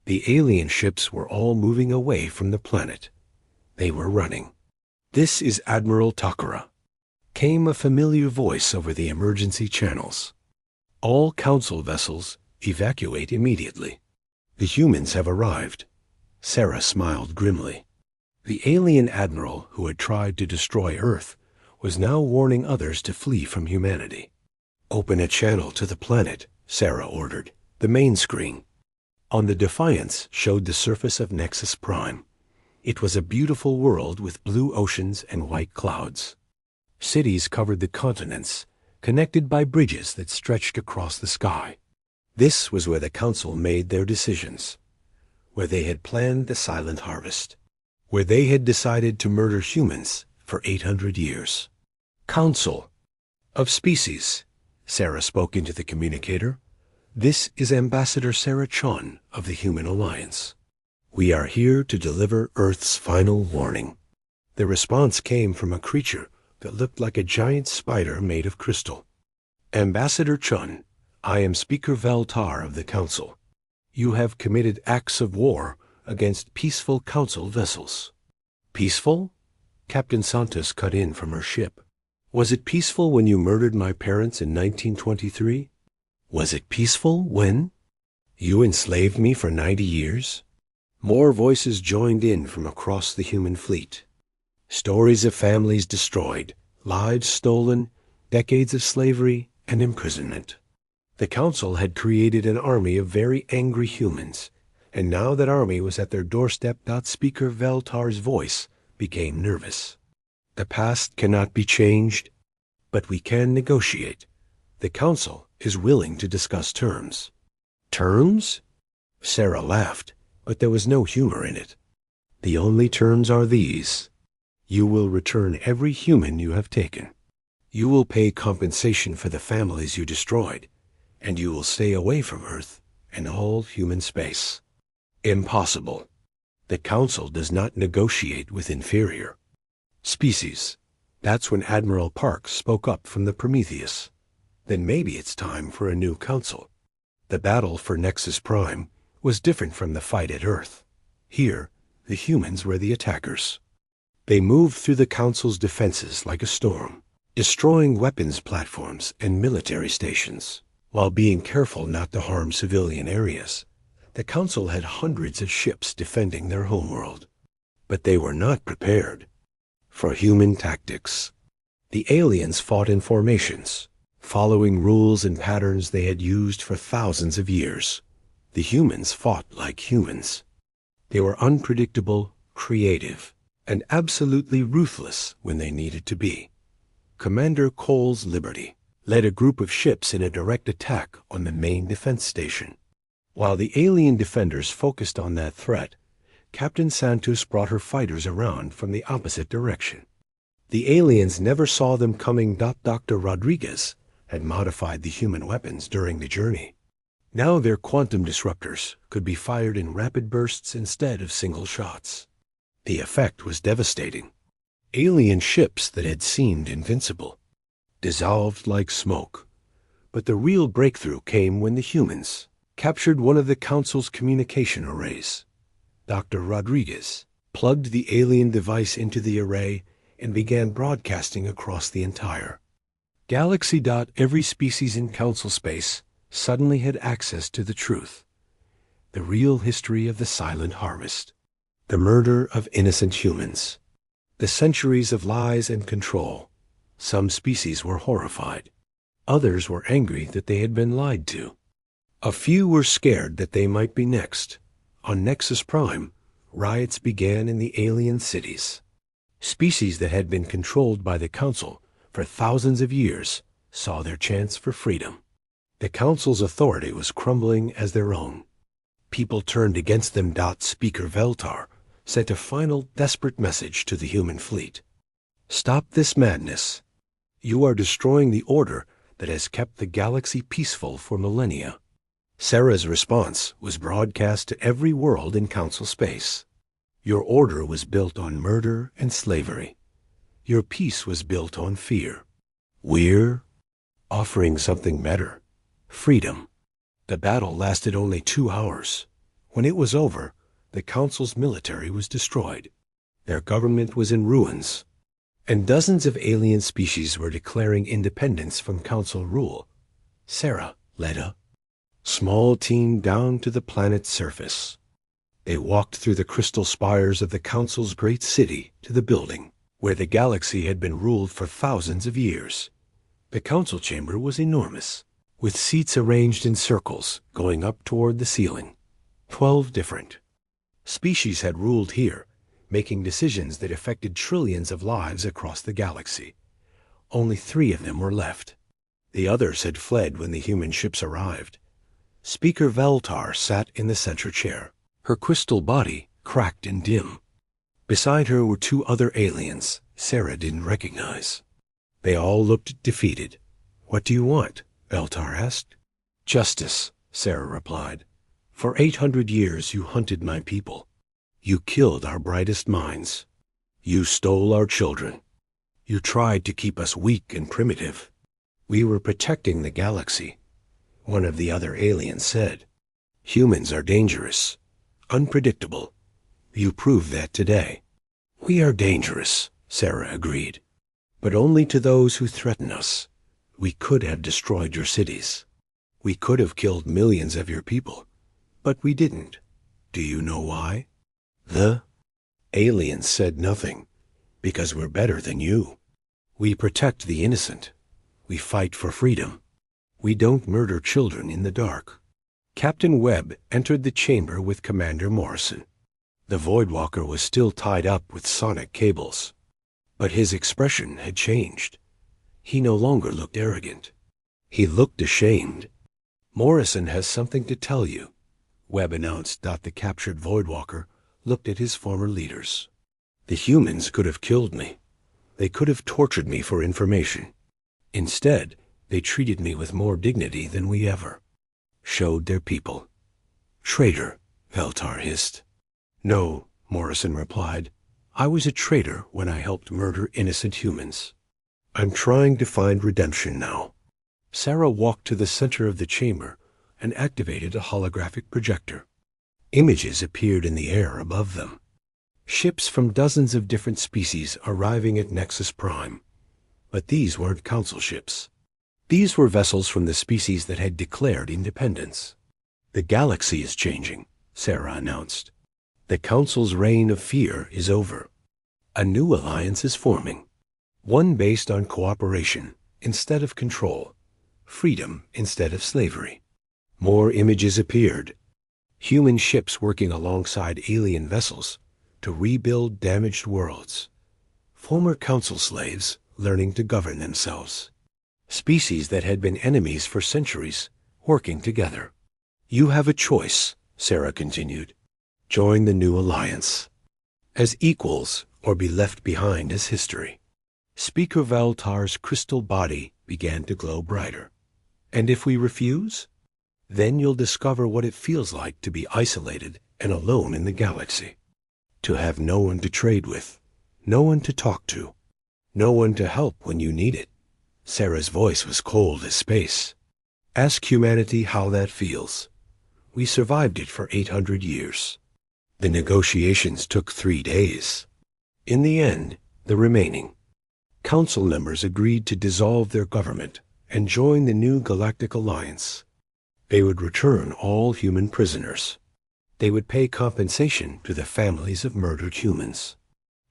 The alien ships were all moving away from the planet. They were running. This is Admiral Takara, came a familiar voice over the emergency channels. All Council vessels evacuate immediately. The humans have arrived. Sarah smiled grimly. The alien admiral who had tried to destroy Earth was now warning others to flee from humanity. Open a channel to the planet, Sarah ordered. The main screen on the Defiance showed the surface of Nexus Prime. It was a beautiful world with blue oceans and white clouds. Cities covered the continents, connected by bridges that stretched across the sky. This was where the Council made their decisions, where they had planned the silent harvest, where they had decided to murder humans for 800 years. Council of Species, Sarah spoke into the communicator. This is Ambassador Sarah Chun of the Human Alliance. We are here to deliver Earth's final warning. The response came from a creature that looked like a giant spider made of crystal. Ambassador Chun, I am Speaker Veltar of the Council. You have committed acts of war against peaceful Council vessels. Peaceful? Captain Santos cut in from her ship. Was it peaceful when you murdered my parents in 1923? Was it peaceful when you enslaved me for 90 years? More voices joined in from across the human fleet. Stories of families destroyed, lives stolen, decades of slavery and imprisonment. The Council had created an army of very angry humans, and now that army was at their doorstep. Speaker Veltar's voice became nervous. The past cannot be changed, but we can negotiate. The Council is willing to discuss terms. Terms? Sarah laughed, but there was no humor in it. The only terms are these. You will return every human you have taken. You will pay compensation for the families you destroyed, and you will stay away from Earth and all human space. Impossible. The Council does not negotiate with inferior species. That's when Admiral Parks spoke up from the Prometheus. Then maybe it's time for a new Council. The battle for Nexus Prime was different from the fight at Earth. Here, the humans were the attackers. They moved through the Council's defenses like a storm, destroying weapons platforms and military stations, while being careful not to harm civilian areas. The Council had hundreds of ships defending their homeworld, but they were not prepared for human tactics. The aliens fought in formations, following rules and patterns they had used for thousands of years. The humans fought like humans. They were unpredictable, creative, and absolutely ruthless when they needed to be. Commander Cole's Liberty led a group of ships in a direct attack on the main defense station. While the alien defenders focused on that threat, Captain Santos brought her fighters around from the opposite direction. The aliens never saw them coming. Dr. Rodriguez had modified the human weapons during the journey. Now their quantum disruptors could be fired in rapid bursts instead of single shots. The effect was devastating. Alien ships that had seemed invincible dissolved like smoke. But the real breakthrough came when the humans captured one of the Council's communication arrays. Dr. Rodriguez plugged the alien device into the array and began broadcasting across the entire galaxy. Every species in Council space suddenly had access to the truth. The real history of the silent harvest. The murder of innocent humans. The centuries of lies and control. Some species were horrified. Others were angry that they had been lied to. A few were scared that they might be next. On Nexus Prime, riots began in the alien cities. Species that had been controlled by the Council for thousands of years saw their chance for freedom. The Council's authority was crumbling as their own. People turned against them. Speaker Veltar sent a final desperate message to the human fleet. Stop this madness. You are destroying the order that has kept the galaxy peaceful for millennia. Sarah's response was broadcast to every world in Council space. Your order was built on murder and slavery. Your peace was built on fear. We're offering something better. Freedom. The battle lasted only 2 hours. When it was over, the Council's military was destroyed. Their government was in ruins, and dozens of alien species were declaring independence from Council rule. Sarah led a small team down to the planet's surface. They walked through the crystal spires of the Council's great city to the building where the galaxy had been ruled for thousands of years. The Council chamber was enormous, with seats arranged in circles going up toward the ceiling. 12 different species had ruled here, making decisions that affected trillions of lives across the galaxy. Only 3 of them were left. The others had fled when the human ships arrived. Speaker Veltar sat in the center chair, her crystal body cracked and dim. Beside her were 2 other aliens Sarah didn't recognize. They all looked defeated. What do you want? Veltar asked. Justice, Sarah replied. For 800 years you hunted my people. You killed our brightest minds. You stole our children. You tried to keep us weak and primitive. We were protecting the galaxy. One of the other aliens said. Humans are dangerous, unpredictable. You proved that today. We are dangerous, Sarah agreed. But only to those who threaten us. We could have destroyed your cities. We could have killed millions of your people. But we didn't. Do you know why? The aliens said nothing, because we're better than you. We protect the innocent. We fight for freedom. We don't murder children in the dark. Captain Webb entered the chamber with Commander Morrison. The Voidwalker was still tied up with sonic cables, but his expression had changed. He no longer looked arrogant. He looked ashamed. Morrison has something to tell you, Webb announced. The captured Voidwalker looked at his former leaders. The humans could have killed me. They could have tortured me for information. Instead, they treated me with more dignity than we ever showed their people. Traitor, Veltar hissed. No, Morrison replied. I was a traitor when I helped murder innocent humans. I'm trying to find redemption now. Sarah walked to the center of the chamber and activated a holographic projector. Images appeared in the air above them. Ships from dozens of different species arriving at Nexus Prime. But these weren't Council ships. These were vessels from the species that had declared independence. The galaxy is changing, Sarah announced. The Council's reign of fear is over. A new alliance is forming. One based on cooperation instead of control, freedom instead of slavery. More images appeared. Human ships working alongside alien vessels to rebuild damaged worlds. Former council slaves learning to govern themselves. Species that had been enemies for centuries working together. You have a choice, Sarah continued. Join the new alliance. As equals or be left behind as history. Speaker Valtar's crystal body began to glow brighter. And if we refuse? Then you'll discover what it feels like to be isolated and alone in the galaxy. To have no one to trade with, no one to talk to, no one to help when you need it. Sarah's voice was cold as space. Ask humanity how that feels. We survived it for 800 years. The negotiations took 3 days. In the end, the remaining council members agreed to dissolve their government and join the new Galactic Alliance. They would return all human prisoners. They would pay compensation to the families of murdered humans.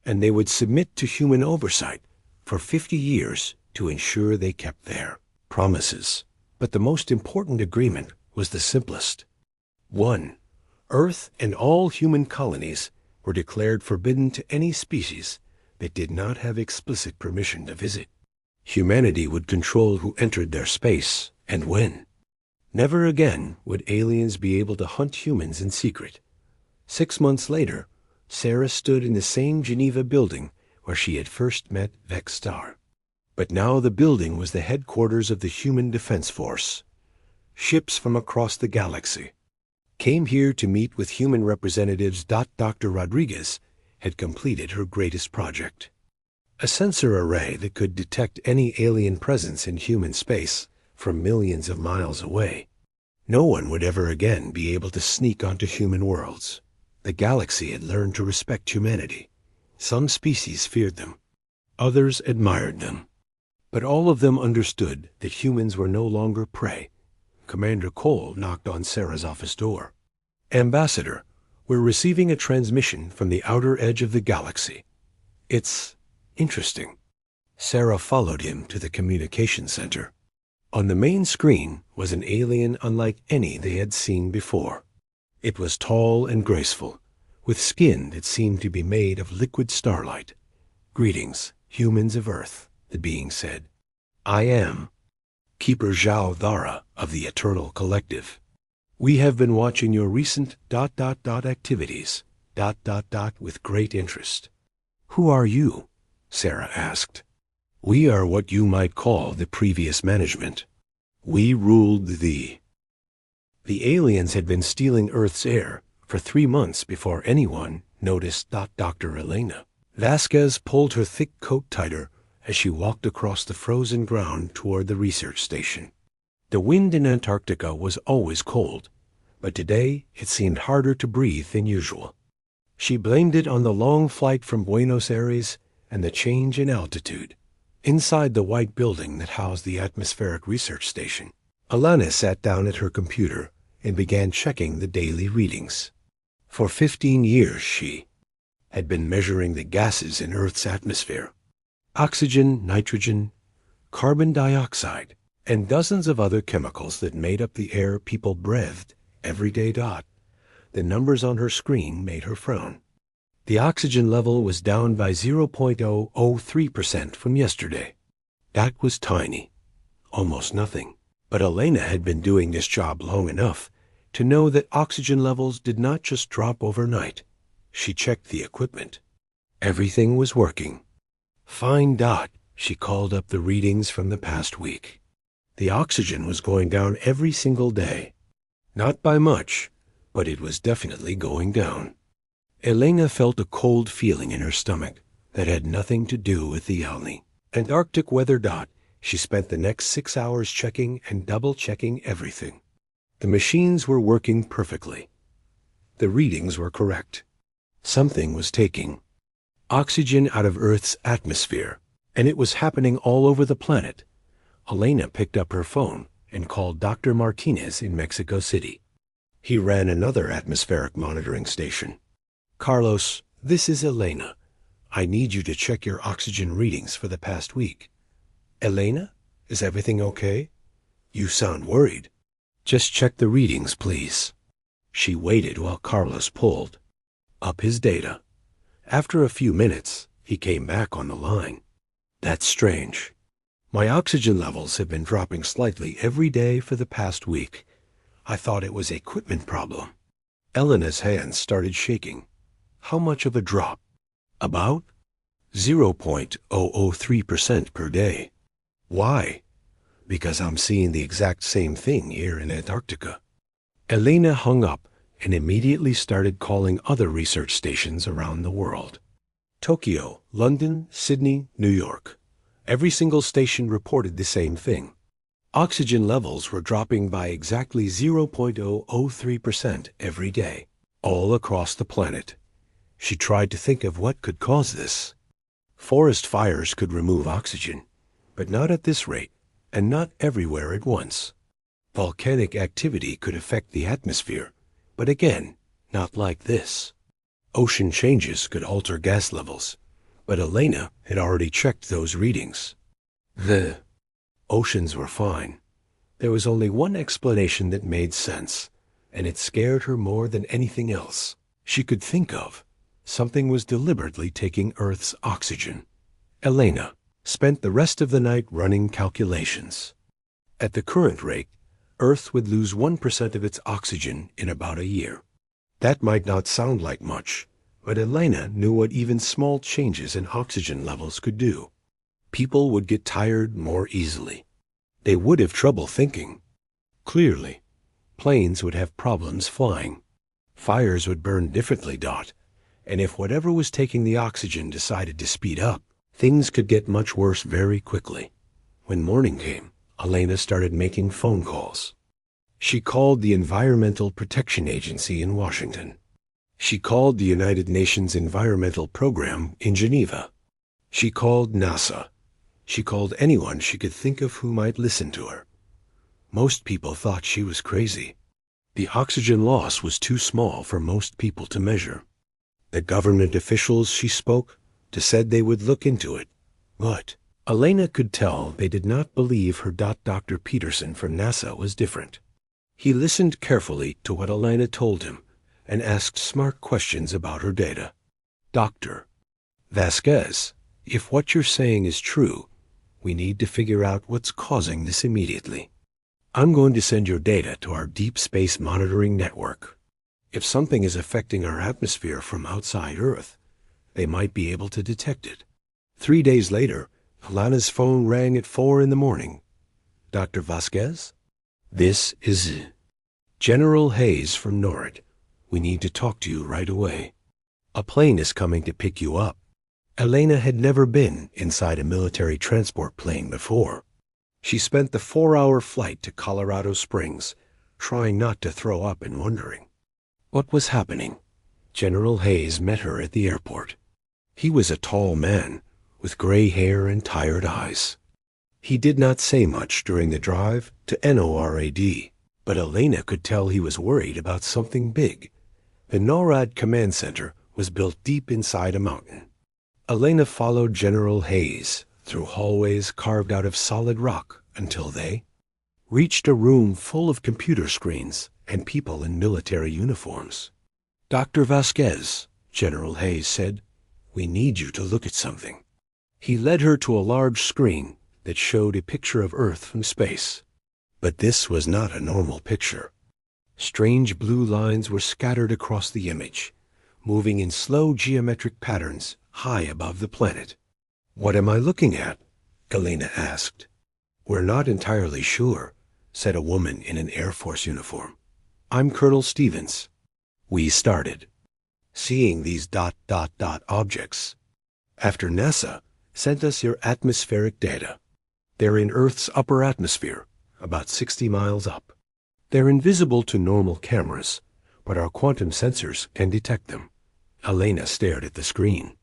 And they would submit to human oversight for 50 years to ensure they kept their promises. But the most important agreement was the simplest. 1. Earth and all human colonies were declared forbidden to any species that did not have explicit permission to visit. Humanity would control who entered their space and when. Never again would aliens be able to hunt humans in secret. 6 months later, Sarah stood in the same Geneva building where she had first met Vex Star. But now the building was the headquarters of the Human Defense Force. Ships from across the galaxy came here to meet with human representatives. Dr. Rodriguez had completed her greatest project. A sensor array that could detect any alien presence in human space from millions of miles away. No one would ever again be able to sneak onto human worlds. The galaxy had learned to respect humanity. Some species feared them. Others admired them. But all of them understood that humans were no longer prey. Commander Cole knocked on Sarah's office door. Ambassador, we're receiving a transmission from the outer edge of the galaxy. It's interesting. Sarah followed him to the communication center. On the main screen was an alien unlike any they had seen before. It was tall and graceful, with skin that seemed to be made of liquid starlight. Greetings, humans of Earth, the being said. I am Keeper Zhao Dhara of the Eternal Collective. We have been watching your recent ... activities ... with great interest. Who are you? Sarah asked. We are what you might call the previous management. We ruled the aliens had been stealing Earth's air for 3 months before anyone noticed. Dr. Elena Vasquez pulled her thick coat tighter as she walked across the frozen ground toward the research station. The wind in Antarctica was always cold, but today it seemed harder to breathe than usual. She blamed it on the long flight from Buenos Aires and the change in altitude. Inside the white building that housed the atmospheric research station, Alana sat down at her computer and began checking the daily readings. For 15 years she had been measuring the gases in Earth's atmosphere. Oxygen, nitrogen, carbon dioxide, and dozens of other chemicals that made up the air people breathed every day. The numbers on her screen made her frown. The oxygen level was down by 0.003% from yesterday. That was tiny, almost nothing. But Elena had been doing this job long enough to know that oxygen levels did not just drop overnight. She checked the equipment. Everything was working. Fine. She called up the readings from the past week. The oxygen was going down every single day. Not by much, but it was definitely going down. Elena felt a cold feeling in her stomach that had nothing to do with the Alni. Antarctic weather. She spent the next 6 hours checking and double-checking everything. The machines were working perfectly. The readings were correct. Something was taking oxygen out of Earth's atmosphere, and it was happening all over the planet. Elena picked up her phone and called Dr. Martinez in Mexico City. He ran another atmospheric monitoring station. Carlos, this is Elena. I need you to check your oxygen readings for the past week. Elena, is everything okay? You sound worried. Just check the readings, please. She waited while Carlos pulled up his data. After a few minutes, he came back on the line. That's strange. My oxygen levels have been dropping slightly every day for the past week. I thought it was an equipment problem. Elena's hands started shaking. How much of a drop? About 0.003% per day. Why? Because I'm seeing the exact same thing here in Antarctica. Elena hung up and immediately started calling other research stations around the world. Tokyo, London, Sydney, New York. Every single station reported the same thing. Oxygen levels were dropping by exactly 0.003% every day, all across the planet. She tried to think of what could cause this. Forest fires could remove oxygen, but not at this rate, and not everywhere at once. Volcanic activity could affect the atmosphere, but again, not like this. Ocean changes could alter gas levels, but Elena had already checked those readings. The oceans were fine. There was only one explanation that made sense, and it scared her more than anything else she could think of. Something was deliberately taking Earth's oxygen. Elena spent the rest of the night running calculations. At the current rate, Earth would lose 1% of its oxygen in about a year. That might not sound like much, but Elena knew what even small changes in oxygen levels could do. People would get tired more easily. They would have trouble thinking clearly. Planes would have problems flying. Fires would burn differently, and if whatever was taking the oxygen decided to speed up, things could get much worse very quickly. When morning came, Elena started making phone calls. She called the Environmental Protection Agency in Washington. She called the United Nations Environmental Program in Geneva. She called NASA. She called anyone she could think of who might listen to her. Most people thought she was crazy. The oxygen loss was too small for most people to measure. The government officials she spoke to said they would look into it, but Elena could tell they did not believe her. Dr. Peterson from NASA was different. He listened carefully to what Elena told him and asked smart questions about her data. Dr. Vasquez, if what you're saying is true, we need to figure out what's causing this immediately. I'm going to send your data to our deep space monitoring network. If something is affecting our atmosphere from outside Earth, they might be able to detect it. 3 days later, Elena's phone rang at 4 a.m. Dr. Vasquez? This is General Hayes from NORAD. We need to talk to you right away. A plane is coming to pick you up. Elena had never been inside a military transport plane before. She spent the 4-hour flight to Colorado Springs, trying not to throw up and wondering what was happening. General Hayes met her at the airport. He was a tall man with gray hair and tired eyes. He did not say much during the drive to NORAD, but Elena could tell he was worried about something big. The NORAD command center was built deep inside a mountain. Elena followed General Hayes through hallways carved out of solid rock until they reached a room full of computer screens and people in military uniforms. Dr. Vasquez, General Hayes said, we need you to look at something. He led her to a large screen that showed a picture of Earth from space. But this was not a normal picture. Strange blue lines were scattered across the image, moving in slow geometric patterns high above the planet. What am I looking at? Elena asked. We're not entirely sure, said a woman in an Air Force uniform. I'm Colonel Stevens. We started seeing these ... objects after NASA sent us your atmospheric data. They're in Earth's upper atmosphere, about 60 miles up. They're invisible to normal cameras, but our quantum sensors can detect them. Elena stared at the screen.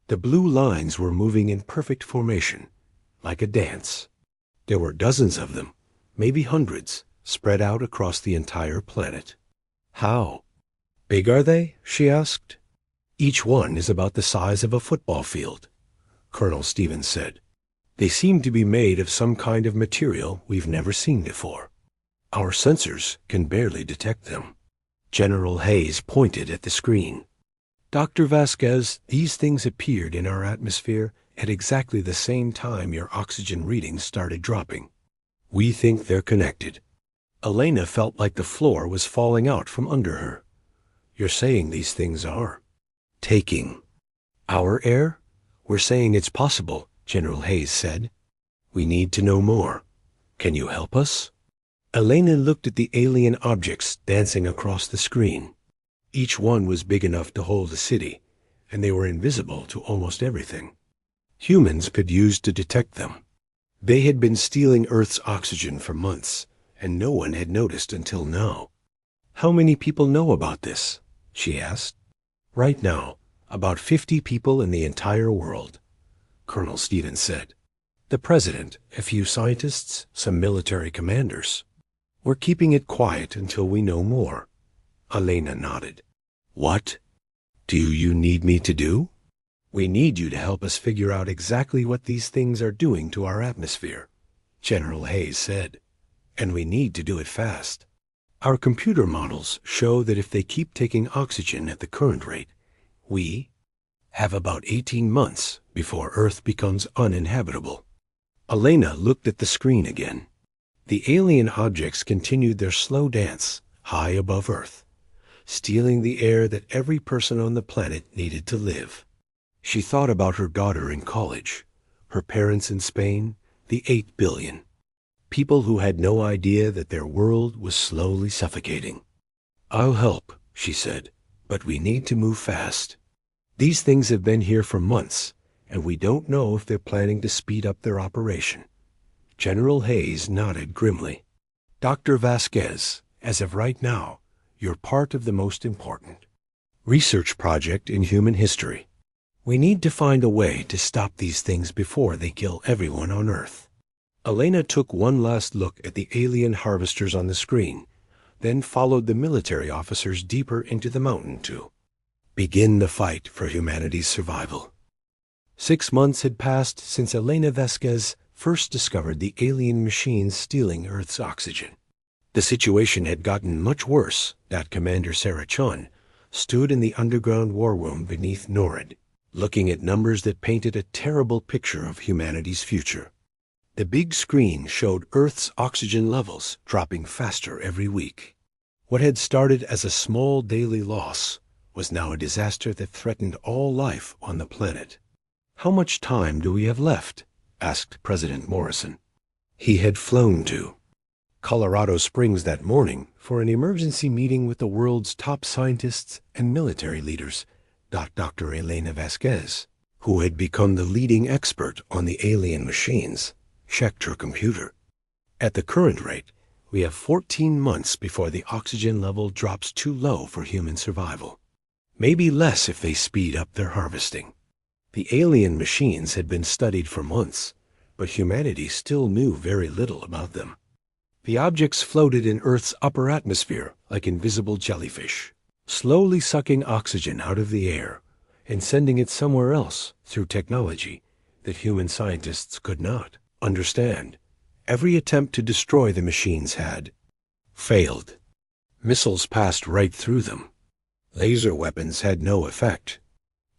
The blue lines were moving in perfect formation, like a dance. There were dozens of them, maybe hundreds, spread out across the entire planet. How big are they? She asked. Each one is about the size of a football field, Colonel Stevens said. They seem to be made of some kind of material we've never seen before. Our sensors can barely detect them. General Hayes pointed at the screen. Dr. Vasquez, these things appeared in our atmosphere at exactly the same time your oxygen readings started dropping. We think they're connected. Elena felt like the floor was falling out from under her. You're saying these things are taking our air? We're saying it's possible, General Hayes said. We need to know more. Can you help us? Elena looked at the alien objects dancing across the screen. Each one was big enough to hold a city, and they were invisible to almost everything. Humans could use to detect them. They had been stealing Earth's oxygen for months, and no one had noticed until now. How many people know about this? She asked. Right now, about 50 people in the entire world, Colonel Stevens said. The president, a few scientists, some military commanders. We're keeping it quiet until we know more. Elena nodded. What do you need me to do? We need you to help us figure out exactly what these things are doing to our atmosphere, General Hayes said. And we need to do it fast. Our computer models show that if they keep taking oxygen at the current rate, we have about 18 months before Earth becomes uninhabitable. Elena looked at the screen again. The alien objects continued their slow dance high above Earth, stealing the air that every person on the planet needed to live. She thought about her daughter in college, her parents in Spain, the 8 billion. People who had no idea that their world was slowly suffocating. I'll help, she said, but we need to move fast. These things have been here for months, and we don't know if they're planning to speed up their operation. General Hayes nodded grimly. Dr. Vasquez, as of right now, you're part of the most important research project in human history. We need to find a way to stop these things before they kill everyone on Earth. Elena took one last look at the alien harvesters on the screen, then followed the military officers deeper into the mountain to begin the fight for humanity's survival. 6 months had passed since Elena Vasquez first discovered the alien machines stealing Earth's oxygen. The situation had gotten much worse that Commander Sarah Chun stood in the underground war room beneath NORAD, looking at numbers that painted a terrible picture of humanity's future. The big screen showed Earth's oxygen levels dropping faster every week. What had started as a small daily loss was now a disaster that threatened all life on the planet. How much time do we have left? Asked President Morrison. He had flown to Colorado Springs that morning for an emergency meeting with the world's top scientists and military leaders, Dr. Elena Vasquez, who had become the leading expert on the alien machines, checked her computer. At the current rate, we have 14 months before the oxygen level drops too low for human survival. Maybe less if they speed up their harvesting. The alien machines had been studied for months, but humanity still knew very little about them. The objects floated in Earth's upper atmosphere like invisible jellyfish, slowly sucking oxygen out of the air and sending it somewhere else through technology that human scientists could not understand. Every attempt to destroy the machines had failed. Missiles passed right through them. Laser weapons had no effect.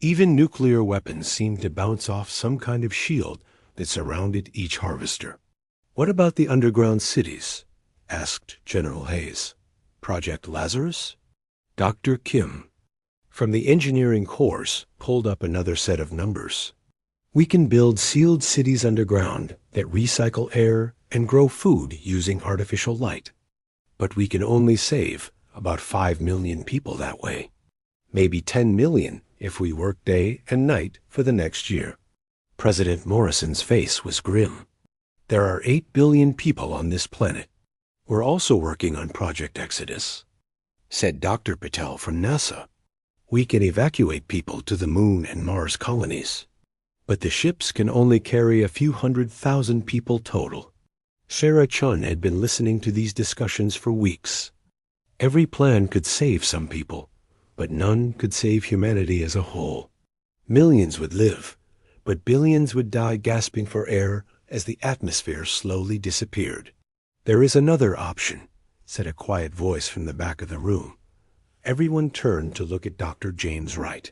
Even nuclear weapons seemed to bounce off some kind of shield that surrounded each harvester. What about the underground cities? Asked General Hayes. Project Lazarus? Dr. Kim, from the engineering course, pulled up another set of numbers. We can build sealed cities underground that recycle air and grow food using artificial light. But we can only save about 5 million people that way. Maybe 10 million if we work day and night for the next year. President Morrison's face was grim. There are 8 billion people on this planet. We're also working on Project Exodus, said Dr. Patel from NASA. We can evacuate people to the Moon and Mars colonies, but the ships can only carry a few 100,000 people total. Sarah Chun had been listening to these discussions for weeks. Every plan could save some people, but none could save humanity as a whole. Millions would live, but billions would die gasping for air as the atmosphere slowly disappeared. "There is another option," said a quiet voice from the back of the room. Everyone turned to look at Dr. James Wright.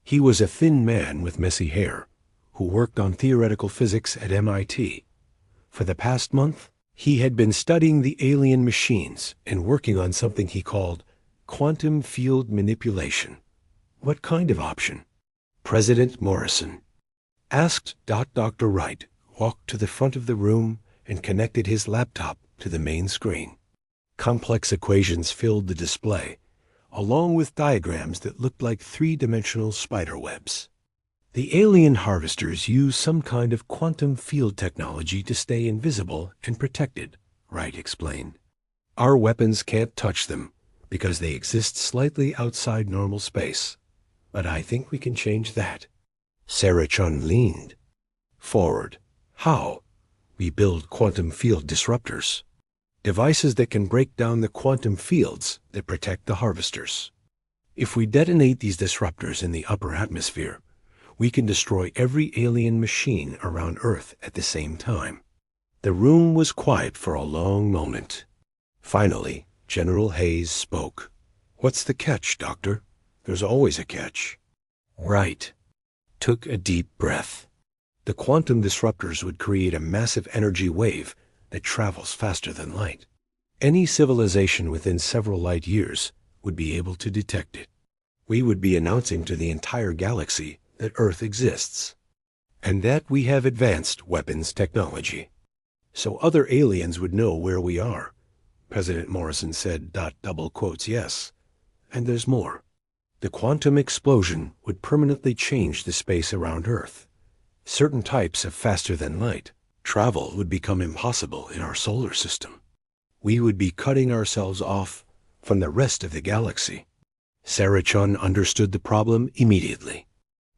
He was a thin man with messy hair, who worked on theoretical physics at MIT. For the past month, he had been studying the alien machines and working on something he called quantum field manipulation. "What kind of option?" President Morrison asked. Dr. Wright walked to the front of the room and connected his laptop to the main screen. Complex equations filled the display, along with diagrams that looked like three-dimensional spider webs. "The alien harvesters use some kind of quantum field technology to stay invisible and protected," Wright explained. "Our weapons can't touch them because they exist slightly outside normal space. But I think we can change that." Sarah Chun leaned forward. "How?" "We build quantum field disruptors, devices that can break down the quantum fields that protect the harvesters. If we detonate these disruptors in the upper atmosphere, we can destroy every alien machine around Earth at the same time." The room was quiet for a long moment. Finally, General Hayes spoke. "What's the catch, Doctor?" "There's always a catch." Wright took a deep breath. "The quantum disruptors would create a massive energy wave that travels faster than light. Any civilization within several light years would be able to detect it. We would be announcing to the entire galaxy that Earth exists, and that we have advanced weapons technology. So other aliens would know where we are." President Morrison said, double quotes, "Yes. And there's more. The quantum explosion would permanently change the space around Earth. Certain types of faster-than-light travel would become impossible in our solar system. We would be cutting ourselves off from the rest of the galaxy." Sarah Chun understood the problem immediately.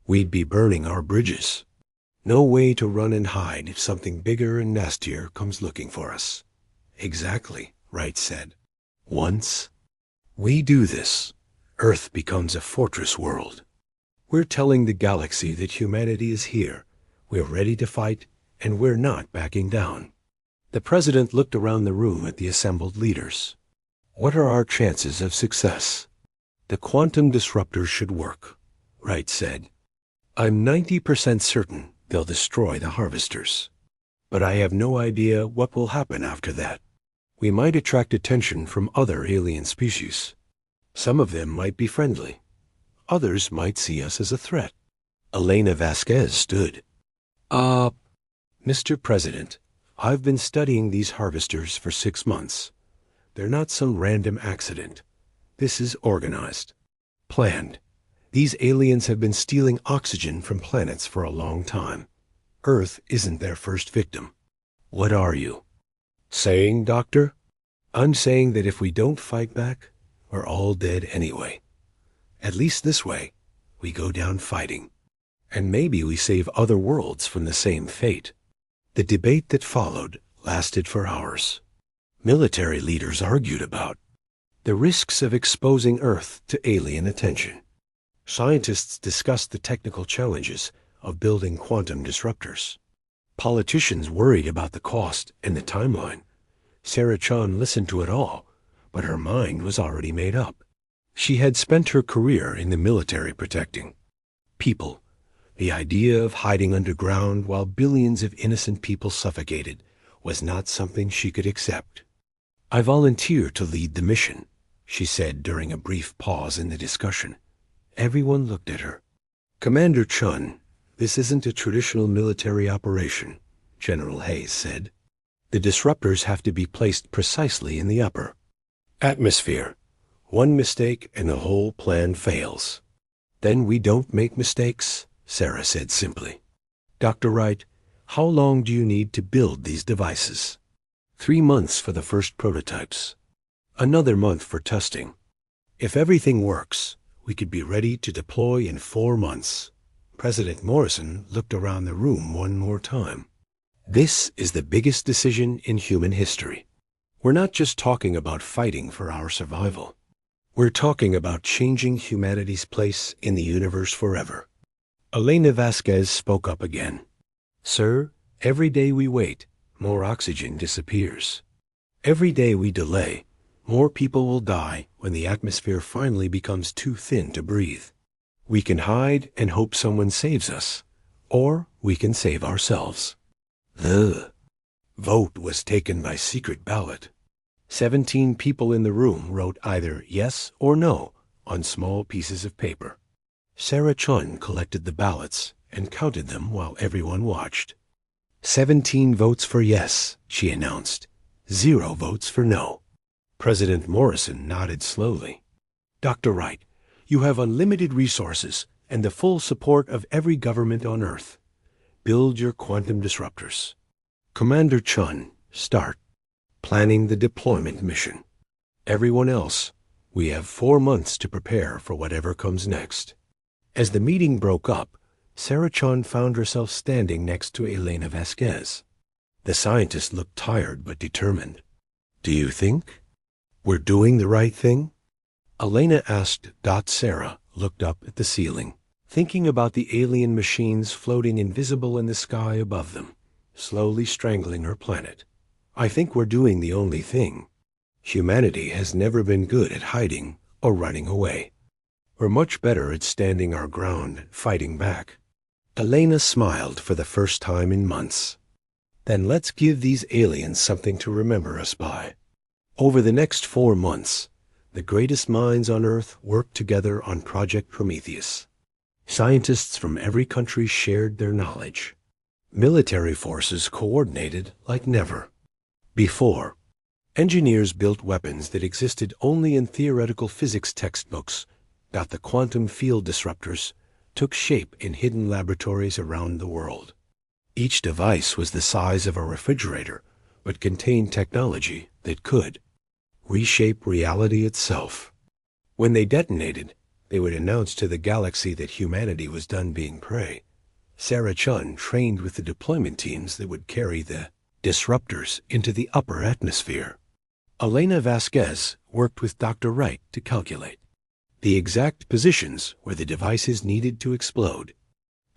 "We'd be burning our bridges. No way to run and hide if something bigger and nastier comes looking for us." "Exactly," Wright said. "Once we do this, Earth becomes a fortress world. We're telling the galaxy that humanity is here, we're ready to fight, and we're not backing down." The president looked around the room at the assembled leaders. "What are our chances of success?" "The quantum disruptors should work," Wright said. "I'm 90% certain they'll destroy the harvesters. But I have no idea what will happen after that. We might attract attention from other alien species. Some of them might be friendly. Others might see us as a threat." Elena Vasquez stood. Mr. President, I've been studying these harvesters for 6 months. They're not some random accident. This is organized, planned. These aliens have been stealing oxygen from planets for a long time. Earth isn't their first victim." "What are you saying, Doctor?" "I'm saying that if we don't fight back, we're all dead anyway. At least this way, we go down fighting. And maybe we save other worlds from the same fate." The debate that followed lasted for hours. Military leaders argued about the risks of exposing Earth to alien attention. Scientists discussed the technical challenges of building quantum disruptors. Politicians worried about the cost and the timeline. Sarah Chun listened to it all, but her mind was already made up. She had spent her career in the military protecting people. The idea of hiding underground while billions of innocent people suffocated was not something she could accept. "I volunteer to lead the mission," she said during a brief pause in the discussion. Everyone looked at her. "Commander Chun, this isn't a traditional military operation," General Hayes said. "The disruptors have to be placed precisely in the upper atmosphere. One mistake and the whole plan fails." "Then we don't make mistakes," Sarah said simply. "Dr. Wright, how long do you need to build these devices?" 3 months for the first prototypes. Another month for testing. If everything works, we could be ready to deploy in 4 months. President Morrison looked around the room one more time. "This is the biggest decision in human history. We're not just talking about fighting for our survival. We're talking about changing humanity's place in the universe forever. Elena Vasquez spoke up again. Sir, every day we wait, more oxygen disappears. Every day we delay, more people will die when the atmosphere finally becomes too thin to breathe. We can hide and hope someone saves us, or we can save ourselves. The vote was taken by secret ballot. 17 people in the room wrote either yes or no on small pieces of paper. Sarah Chun collected the ballots and counted them while everyone watched. 17 votes for yes, she announced. 0 votes for no. President Morrison nodded slowly. Dr. Wright, you have unlimited resources and the full support of every government on Earth. Build your quantum disruptors. Commander Chun, start planning the deployment mission. Everyone else, we have 4 months to prepare for whatever comes next. As the meeting broke up, Sarah Chun found herself standing next to Elena Vasquez. The scientist looked tired but determined. Do you think we're doing the right thing? Elena asked. Sarah looked up at the ceiling, thinking about the alien machines floating invisible in the sky above them, slowly strangling her planet. I think we're doing the only thing. Humanity has never been good at hiding or running away. We're much better at standing our ground, fighting back. Elena smiled for the first time in months. Then let's give these aliens something to remember us by. Over the next 4 months, the greatest minds on Earth worked together on Project Prometheus. Scientists from every country shared their knowledge. Military forces coordinated like never before. Engineers built weapons that existed only in theoretical physics textbooks. The quantum field disruptors took shape in hidden laboratories around the world. Each device was the size of a refrigerator, but contained technology that could reshape reality itself. When they detonated, they would announce to the galaxy that humanity was done being prey. Sarah Chun trained with the deployment teams that would carry the disruptors into the upper atmosphere. Elena Vasquez worked with Dr. Wright to calculate the exact positions where the devices needed to explode.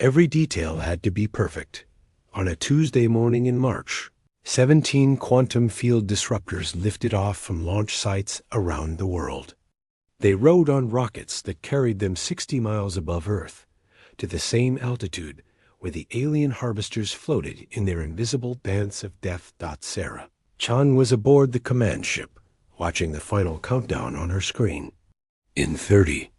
Every detail had to be perfect. On a Tuesday morning in March, 17 quantum field disruptors lifted off from launch sites around the world. They rode on rockets that carried them 60 miles above Earth, to the same altitude where the alien harvesters floated in their invisible dance of death. Sarah Chun was aboard the command ship, watching the final countdown on her screen. In 30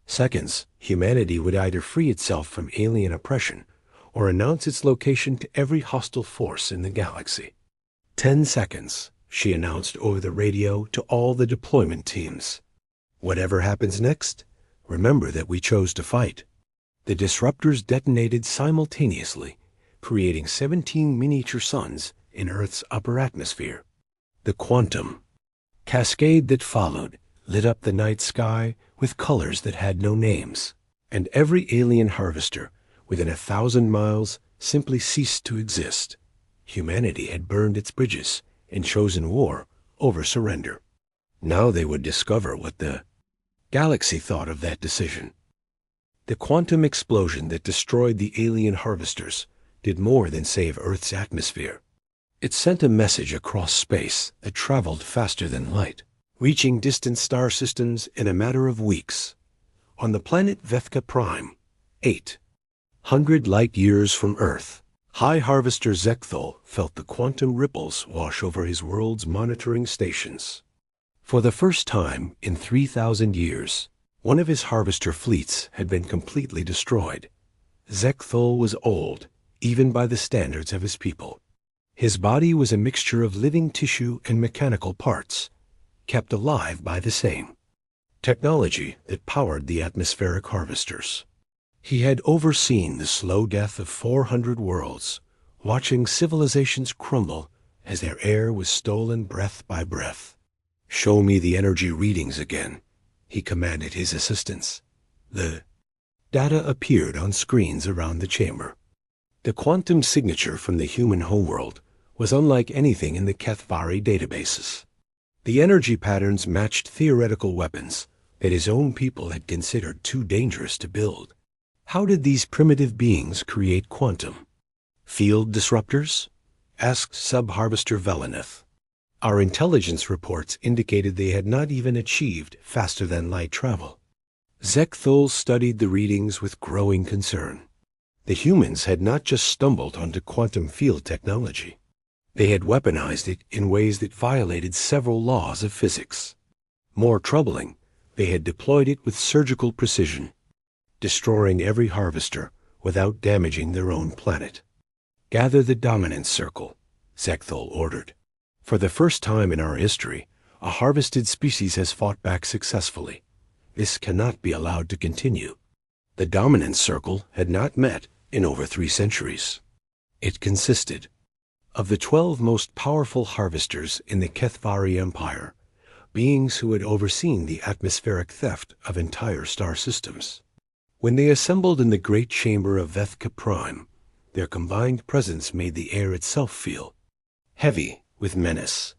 seconds, humanity would either free itself from alien oppression or announce its location to every hostile force in the galaxy. 10 seconds, she announced over the radio to all the deployment teams. Whatever happens next, remember that we chose to fight. The disruptors detonated simultaneously, creating 17 miniature suns in Earth's upper atmosphere. The quantum cascade that followed lit up the night sky with colors that had no names, and every alien harvester within 1,000 miles simply ceased to exist. Humanity had burned its bridges and chosen war over surrender. Now they would discover what the galaxy thought of that decision. The quantum explosion that destroyed the alien harvesters did more than save Earth's atmosphere. It sent a message across space that traveled faster than light, reaching distant star systems in a matter of weeks. On the planet Vethka Prime, 800 light-years from Earth, High Harvester Zekthol felt the quantum ripples wash over his world's monitoring stations. For the first time in 3,000 years, one of his harvester fleets had been completely destroyed. Zekthol was old, even by the standards of his people. His body was a mixture of living tissue and mechanical parts, kept alive by the same technology that powered the atmospheric harvesters. He had overseen the slow death of 400 worlds, watching civilizations crumble as their air was stolen breath by breath. "Show me the energy readings again," he commanded his assistants. The data appeared on screens around the chamber. The quantum signature from the human homeworld was unlike anything in the Kethvari databases. The energy patterns matched theoretical weapons that his own people had considered too dangerous to build. How did these primitive beings create quantum? Field disruptors? Asked Sub-Harvester Velenith. Our intelligence reports indicated they had not even achieved faster-than-light travel. Zekthul studied the readings with growing concern. The humans had not just stumbled onto quantum field technology. They had weaponized it in ways that violated several laws of physics. More troubling, they had deployed it with surgical precision, destroying every harvester without damaging their own planet. Gather the dominance circle, Zekthul ordered. For the first time in our history, a harvested species has fought back successfully. This cannot be allowed to continue. The dominance circle had not met in over 3 centuries. It consisted of the 12 most powerful harvesters in the Kethvari Empire, beings who had overseen the atmospheric theft of entire star systems. When they assembled in the great chamber of Vethka Prime, their combined presence made the air itself feel heavy with menace.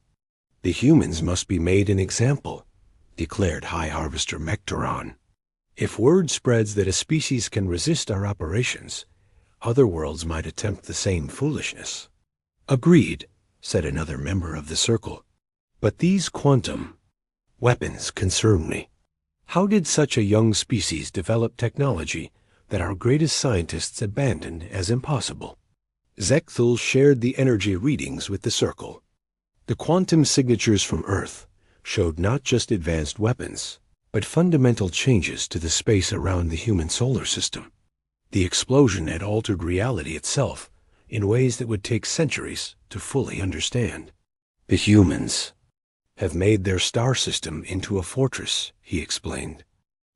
The humans must be made an example, declared High Harvester Mecteron. If word spreads that a species can resist our operations, other worlds might attempt the same foolishness. Agreed, said another member of the circle. But these quantum weapons concern me. How did such a young species develop technology that our greatest scientists abandoned as impossible? Zekthul shared the energy readings with the circle. The quantum signatures from Earth showed not just advanced weapons, but fundamental changes to the space around the human solar system. The explosion had altered reality itself in ways that would take centuries to fully understand. The humans have made their star system into a fortress, he explained.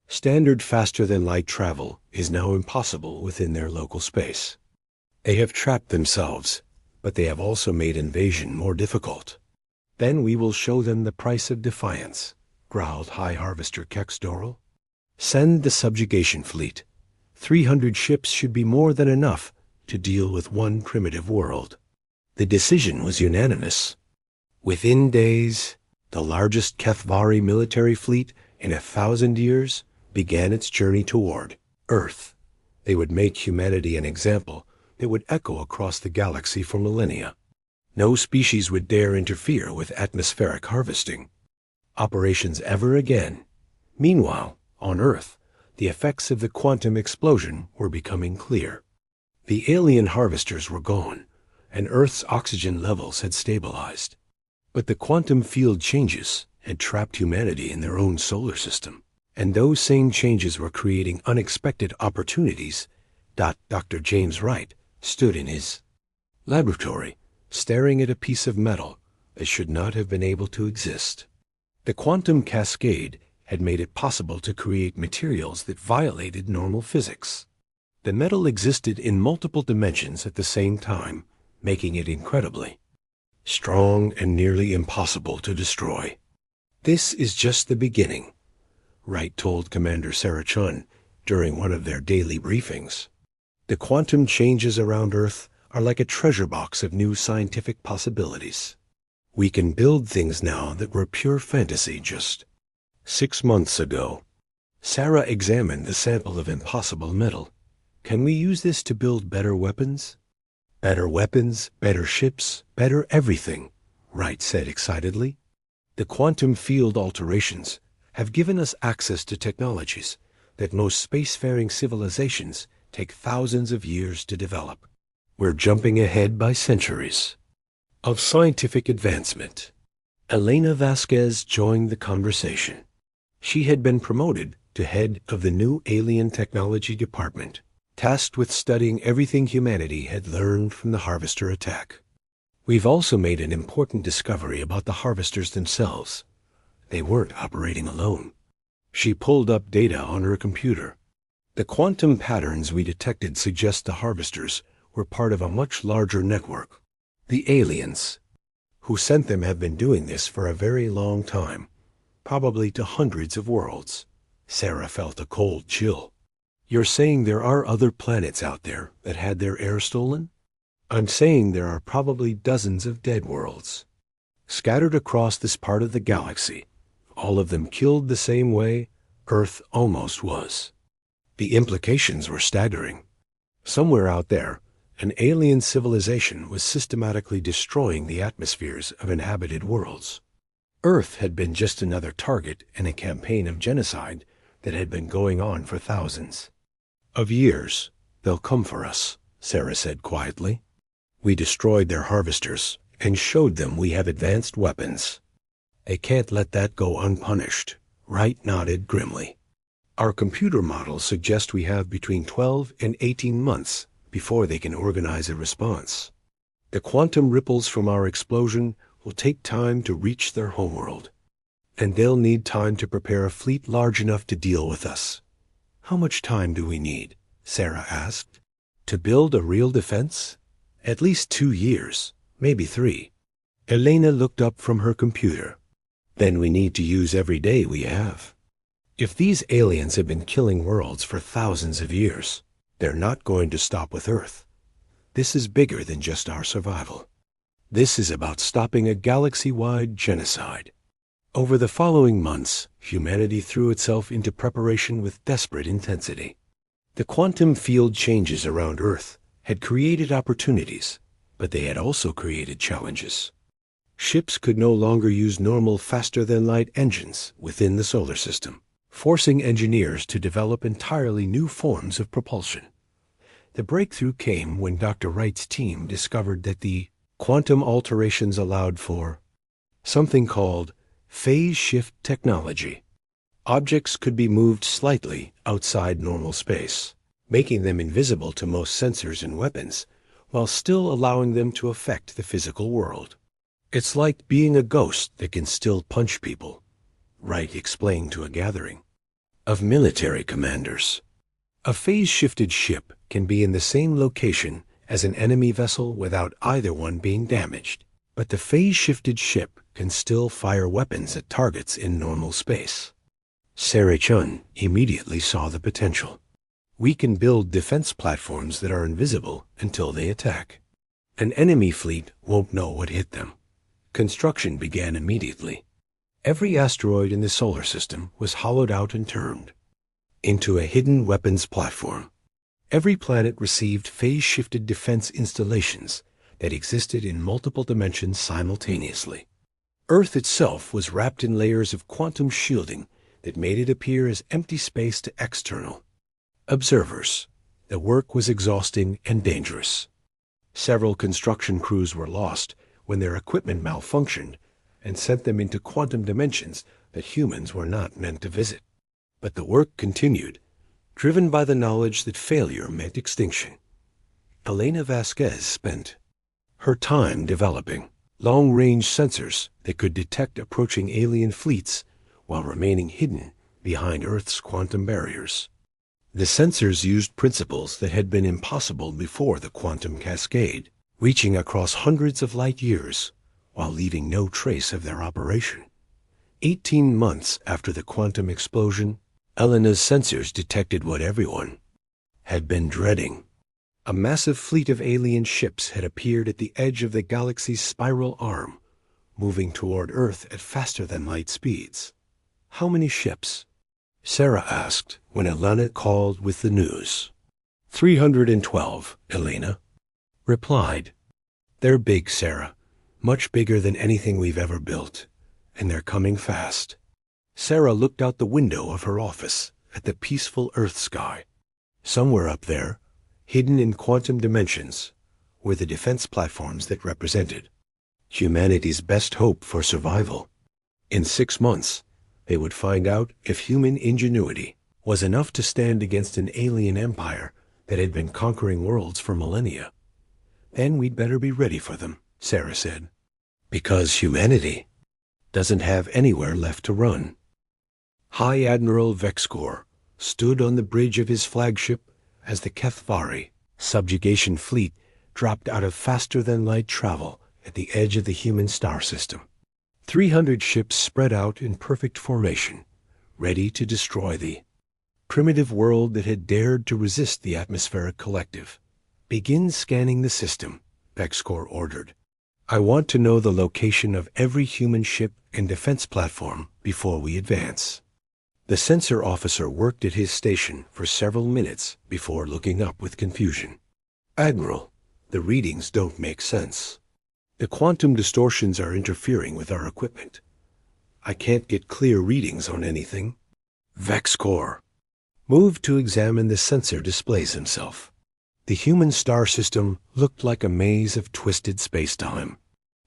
Standard faster-than-light travel is now impossible within their local space. They have trapped themselves, but they have also made invasion more difficult. Then we will show them the price of defiance, growled High Harvester Kexdoral. Send the subjugation fleet. 300 ships should be more than enough to deal with one primitive world. The decision was unanimous. Within days, the largest Kethvari military fleet in 1,000 years began its journey toward Earth. They would make humanity an example that would echo across the galaxy for millennia. No species would dare interfere with atmospheric harvesting operations ever again. Meanwhile, on Earth, the effects of the quantum explosion were becoming clear. The alien harvesters were gone, and Earth's oxygen levels had stabilized. But the quantum field changes had trapped humanity in their own solar system, and those same changes were creating unexpected opportunities. Dr. James Wright stood in his laboratory, staring at a piece of metal that should not have been able to exist. The quantum cascade had made it possible to create materials that violated normal physics. The metal existed in multiple dimensions at the same time, making it incredibly strong and nearly impossible to destroy. This is just the beginning, Wright told Commander Sarachun during one of their daily briefings. The quantum changes around Earth are like a treasure box of new scientific possibilities. We can build things now that were pure fantasy just 6 months ago. Sarah examined the sample of impossible metal. Can we use this to build better weapons? Better weapons, better ships, better everything, Wright said excitedly. The quantum field alterations have given us access to technologies that most spacefaring civilizations take thousands of years to develop. We're jumping ahead by centuries of scientific advancement. Elena Vasquez joined the conversation. She had been promoted to head of the new Alien Technology Department, tasked with studying everything humanity had learned from the Harvester attack. We've also made an important discovery about the Harvesters themselves. They weren't operating alone. She pulled up data on her computer. The quantum patterns we detected suggest the Harvesters were part of a much larger network. The aliens who sent them have been doing this for a very long time, probably to hundreds of worlds. Sarah felt a cold chill. You're saying there are other planets out there that had their air stolen? I'm saying there are probably dozens of dead worlds. scattered across this part of the galaxy, all of them killed the same way Earth almost was. The implications were staggering. Somewhere out there, an alien civilization was systematically destroying the atmospheres of inhabited worlds. Earth had been just another target in a campaign of genocide that had been going on for thousands of years. They'll come for us, Sarah said quietly. We destroyed their harvesters and showed them we have advanced weapons. They can't let that go unpunished. Wright nodded grimly. Our computer models suggest we have between 12 and 18 months before they can organize a response. The quantum ripples from our explosion will take time to reach their homeworld, and they'll need time to prepare a fleet large enough to deal with us. How much time do we need? Sarah asked. To build a real defense? At least 2 years, maybe 3. Elena looked up from her computer. Then we need to use every day we have. If these aliens have been killing worlds for thousands of years, they're not going to stop with Earth. This is bigger than just our survival. This is about stopping a galaxy-wide genocide. Over the following months, humanity threw itself into preparation with desperate intensity. The quantum field changes around Earth had created opportunities, but they had also created challenges. Ships could no longer use normal faster-than-light engines within the solar system, forcing engineers to develop entirely new forms of propulsion. The breakthrough came when Dr. Wright's team discovered that the quantum alterations allowed for something called phase shift technology. Objects could be moved slightly outside normal space, making them invisible to most sensors and weapons, while still allowing them to affect the physical world. It's like being a ghost that can still punch people, Wright explained to a gathering of military commanders. A phase-shifted ship can be in the same location as an enemy vessel without either one being damaged, but the phase-shifted ship can still fire weapons at targets in normal space. Sarah Chun immediately saw the potential. We can build defense platforms that are invisible until they attack. An enemy fleet won't know what hit them. Construction began immediately. Every asteroid in the solar system was hollowed out and turned into a hidden weapons platform. Every planet received phase-shifted defense installations that existed in multiple dimensions simultaneously. Earth itself was wrapped in layers of quantum shielding that made it appear as empty space to external observers. The work was exhausting and dangerous. Several construction crews were lost when their equipment malfunctioned and sent them into quantum dimensions that humans were not meant to visit. But the work continued, driven by the knowledge that failure meant extinction. Elena Vasquez spent her time developing long-range sensors that could detect approaching alien fleets while remaining hidden behind Earth's quantum barriers. The sensors used principles that had been impossible before the quantum cascade, reaching across hundreds of light years while leaving no trace of their operation. 18 months after the quantum explosion, Elena's sensors detected what everyone had been dreading. A massive fleet of alien ships had appeared at the edge of the galaxy's spiral arm, moving toward Earth at faster-than-light speeds. How many ships? Sarah asked when Elena called with the news. 312, Elena replied. They're big, Sarah. Much bigger than anything we've ever built, and they're coming fast. Sarah looked out the window of her office at the peaceful Earth sky. Somewhere up there, hidden in quantum dimensions, were the defense platforms that represented humanity's best hope for survival. In 6 months, they would find out if human ingenuity was enough to stand against an alien empire that had been conquering worlds for millennia. Then we'd better be ready for them, Sarah said, because humanity doesn't have anywhere left to run. High Admiral Vexcor stood on the bridge of his flagship as the Kethvari subjugation fleet dropped out of faster-than-light travel at the edge of the human star system. 300 ships spread out in perfect formation, ready to destroy the primitive world that had dared to resist the atmospheric collective. Begin scanning the system, Vexcor ordered. I want to know the location of every human ship and defense platform before we advance. The sensor officer worked at his station for several minutes before looking up with confusion. Admiral, the readings don't make sense. The quantum distortions are interfering with our equipment. I can't get clear readings on anything. VexCore moved to examine the sensor displays himself. The human star system looked like a maze of twisted spacetime.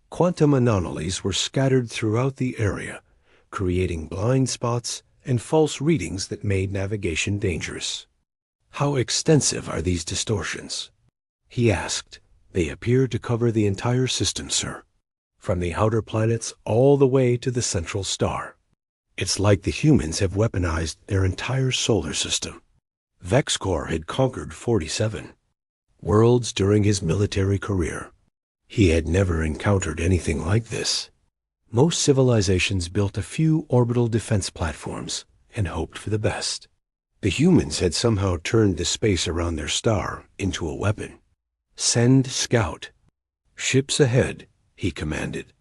Quantum anomalies were scattered throughout the area, creating blind spots and false readings that made navigation dangerous. How extensive are these distortions? He asked. They appear to cover the entire system, sir, from the outer planets all the way to the central star. It's like the humans have weaponized their entire solar system. VexCore had conquered 47 worlds during his military career. He had never encountered anything like this. Most civilizations built a few orbital defense platforms and hoped for the best. The humans had somehow turned the space around their star into a weapon. Send scout. Ships ahead, he commanded.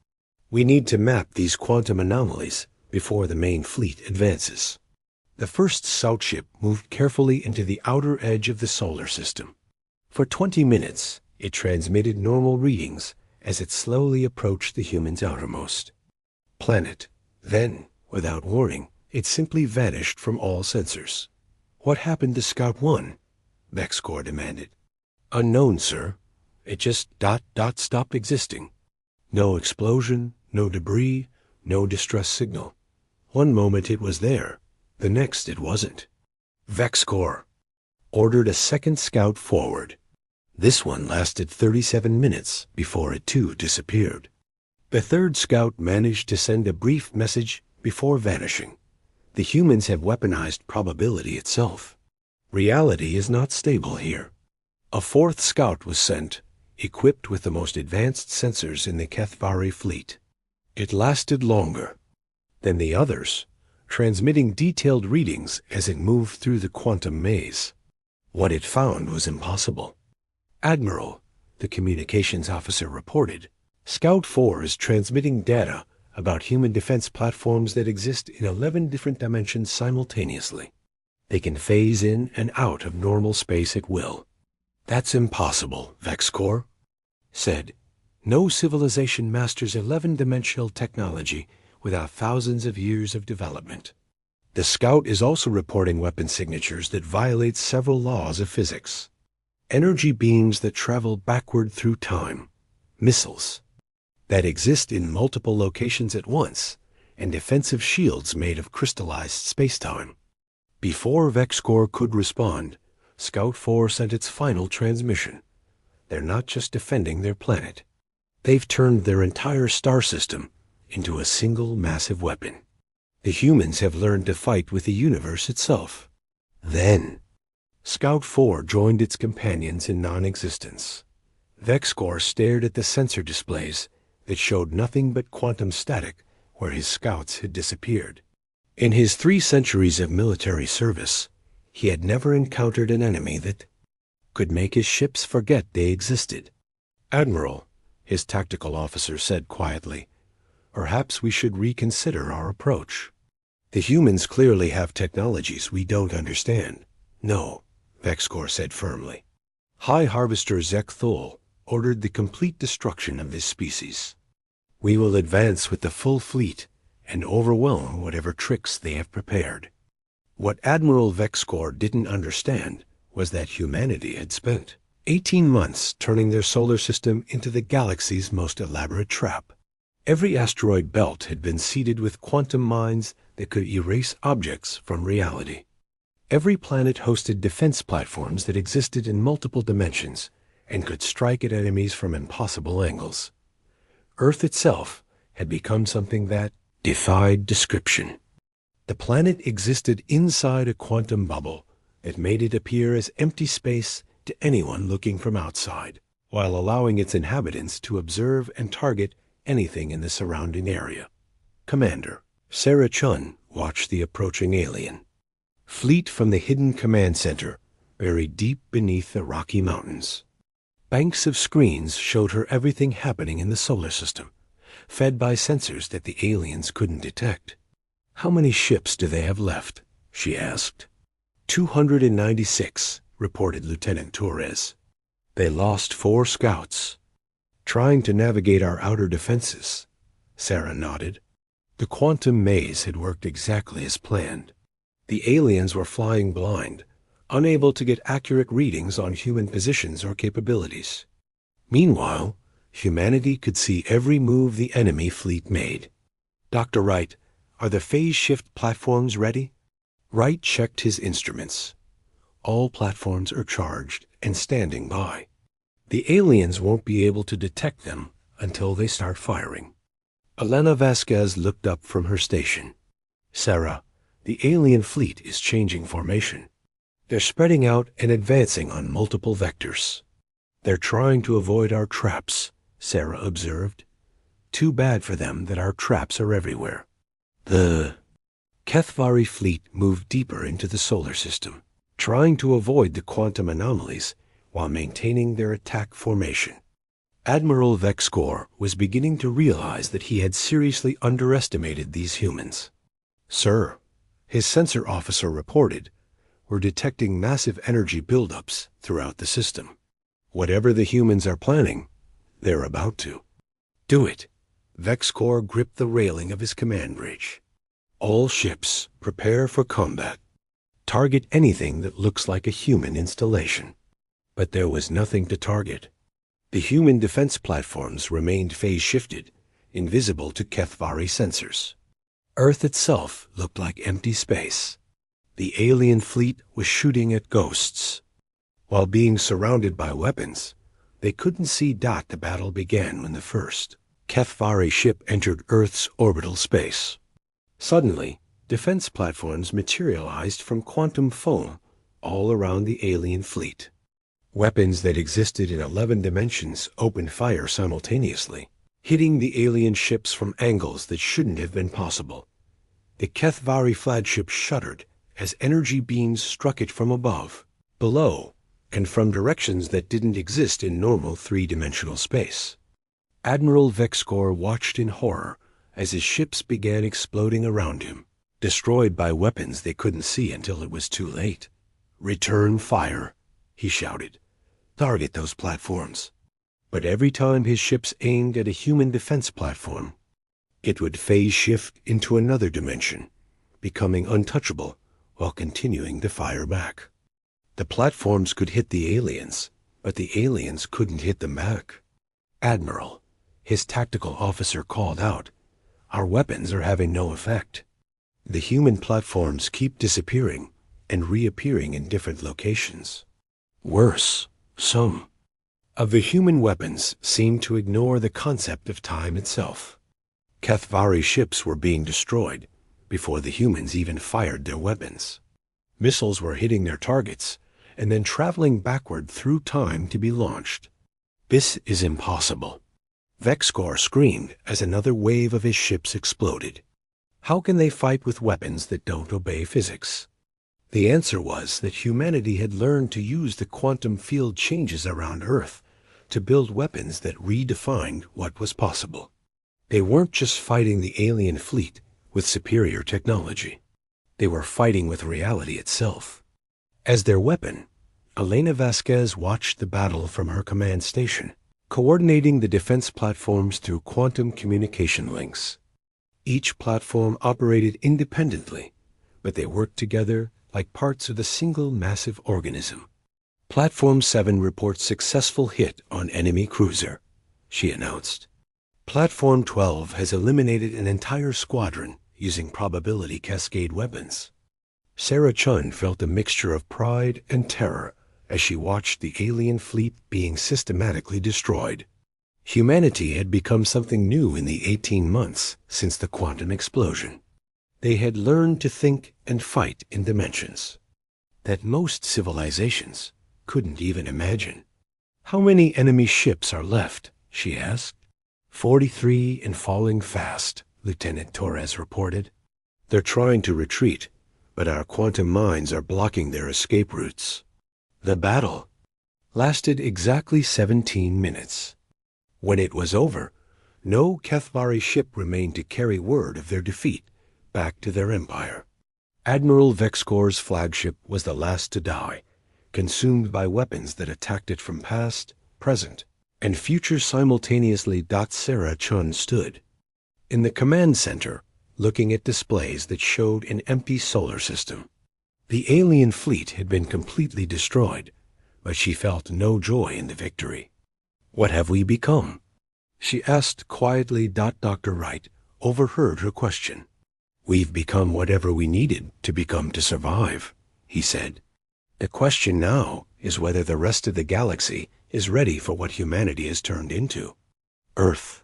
We need to map these quantum anomalies before the main fleet advances. The first scout ship moved carefully into the outer edge of the solar system. For 20 minutes, it transmitted normal readings as it slowly approached the human's outermost planet. Then, without warning, it simply vanished from all sensors. What happened to Scout 1? VexCore demanded. Unknown, sir. It just stopped existing. No explosion, no debris, no distress signal. One moment it was there, the next it wasn't. VexCore ordered a second scout forward. This one lasted 37 minutes before it too disappeared. The third scout managed to send a brief message before vanishing. The humans have weaponized probability itself. Reality is not stable here. A fourth scout was sent, equipped with the most advanced sensors in the HFY fleet. It lasted longer than the others, transmitting detailed readings as it moved through the quantum maze. What it found was impossible. Admiral, the communications officer reported, Scout 4 is transmitting data about human defense platforms that exist in 11 different dimensions simultaneously. They can phase in and out of normal space at will. That's impossible, VexCore said. No civilization masters 11-dimensional technology without thousands of years of development. The Scout is also reporting weapon signatures that violate several laws of physics. Energy beams that travel backward through time, missiles that exist in multiple locations at once, and defensive shields made of crystallized spacetime. Before VexCore could respond, Scout 4 sent its final transmission. They're not just defending their planet. They've turned their entire star system into a single massive weapon. The humans have learned to fight with the universe itself. Then, Scout 4 joined its companions in non-existence. VexCore stared at the sensor displays that showed nothing but quantum static where his scouts had disappeared. In his 3 centuries of military service, he had never encountered an enemy that could make his ships forget they existed. Admiral, his tactical officer said quietly, perhaps we should reconsider our approach. The humans clearly have technologies we don't understand. No, VexCore said firmly. High Harvester Zek Thul ordered the complete destruction of this species. We will advance with the full fleet and overwhelm whatever tricks they have prepared. What Admiral VexCore didn't understand was that humanity had spent 18 months turning their solar system into the galaxy's most elaborate trap. Every asteroid belt had been seeded with quantum mines that could erase objects from reality. Every planet hosted defense platforms that existed in multiple dimensions and could strike at enemies from impossible angles. Earth itself had become something that defied description. The planet existed inside a quantum bubble that made it appear as empty space to anyone looking from outside, while allowing its inhabitants to observe and target anything in the surrounding area. Commander Sarah Chun watched the approaching alien fleet from the hidden command center buried deep beneath the Rocky Mountains. Banks of screens showed her everything happening in the solar system, fed by sensors that the aliens couldn't detect. "How many ships do they have left?" she asked. 296, reported Lieutenant Torres. "They lost 4 scouts. Trying to navigate our outer defenses," Sarah nodded. The quantum maze had worked exactly as planned. The aliens were flying blind, unable to get accurate readings on human positions or capabilities. Meanwhile, humanity could see every move the enemy fleet made. "Dr. Wright, are the phase shift platforms ready?" Wright checked his instruments. "All platforms are charged and standing by. The aliens won't be able to detect them until they start firing." Elena Vasquez looked up from her station. "Sarah, the alien fleet is changing formation. They're spreading out and advancing on multiple vectors." "They're trying to avoid our traps," Sarah observed. "Too bad for them that our traps are everywhere." The Kethvari fleet moved deeper into the solar system, trying to avoid the quantum anomalies while maintaining their attack formation. Admiral Vexcor was beginning to realize that he had seriously underestimated these humans. "Sir," his sensor officer reported, "we're detecting massive energy buildups throughout the system. Whatever the humans are planning, they're about to." "Do it." Vexcor gripped the railing of his command bridge. "All ships, prepare for combat. Target anything that looks like a human installation." But there was nothing to target. The human defense platforms remained phase-shifted, invisible to Kethvari sensors. Earth itself looked like empty space. The alien fleet was shooting at ghosts. While being surrounded by weapons, they couldn't see the battle began when the first Kethvari ship entered Earth's orbital space. Suddenly, defense platforms materialized from quantum foam all around the alien fleet. Weapons that existed in 11 dimensions opened fire simultaneously, hitting the alien ships from angles that shouldn't have been possible. The Kethvari flagship shuddered as energy beams struck it from above, below, and from directions that didn't exist in normal 3-dimensional space. Admiral Vexcor watched in horror as his ships began exploding around him, destroyed by weapons they couldn't see until it was too late. "Return fire," he shouted. "Target those platforms." But every time his ships aimed at a human defense platform, it would phase shift into another dimension, becoming untouchable while continuing to fire back. The platforms could hit the aliens, but the aliens couldn't hit them back. "Admiral," his tactical officer called out, "our weapons are having no effect. The human platforms keep disappearing and reappearing in different locations. Worse, some of the human weapons seemed to ignore the concept of time itself. Kethvari ships were being destroyed before the humans even fired their weapons. Missiles were hitting their targets and then traveling backward through time to be launched. "This is impossible," Vexcor screamed as another wave of his ships exploded. "How can they fight with weapons that don't obey physics?" The answer was that humanity had learned to use the quantum field changes around Earth to build weapons that redefined what was possible. They weren't just fighting the alien fleet with superior technology. They were fighting with reality itself. As their weapon, Elena Vasquez watched the battle from her command station, coordinating the defense platforms through quantum communication links. Each platform operated independently, but they worked together like parts of a single massive organism. "Platform 7 reports successful hit on enemy cruiser," she announced. "Platform 12 has eliminated an entire squadron using probability cascade weapons." Sarah Chun felt a mixture of pride and terror as she watched the alien fleet being systematically destroyed. Humanity had become something new in the 18 months since the quantum explosion. They had learned to think and fight in dimensions that most civilizations couldn't even imagine. "How many enemy ships are left?" she asked. 43 and falling fast," Lieutenant Torres reported. "They're trying to retreat, but our quantum mines are blocking their escape routes." "The battle lasted exactly 17 minutes. When it was over, no Kethvari ship remained to carry word of their defeat back to their empire. Admiral Vexcor's flagship was the last to die, consumed by weapons that attacked it from past, present, and future simultaneously. Sarah Chun stood in the command center, looking at displays that showed an empty solar system. The alien fleet had been completely destroyed, but she felt no joy in the victory. "What have we become?" she asked quietly. Dr. Wright overheard her question. "We've become whatever we needed to become to survive," he said. "The question now is whether the rest of the galaxy is ready for what humanity has turned into." Earth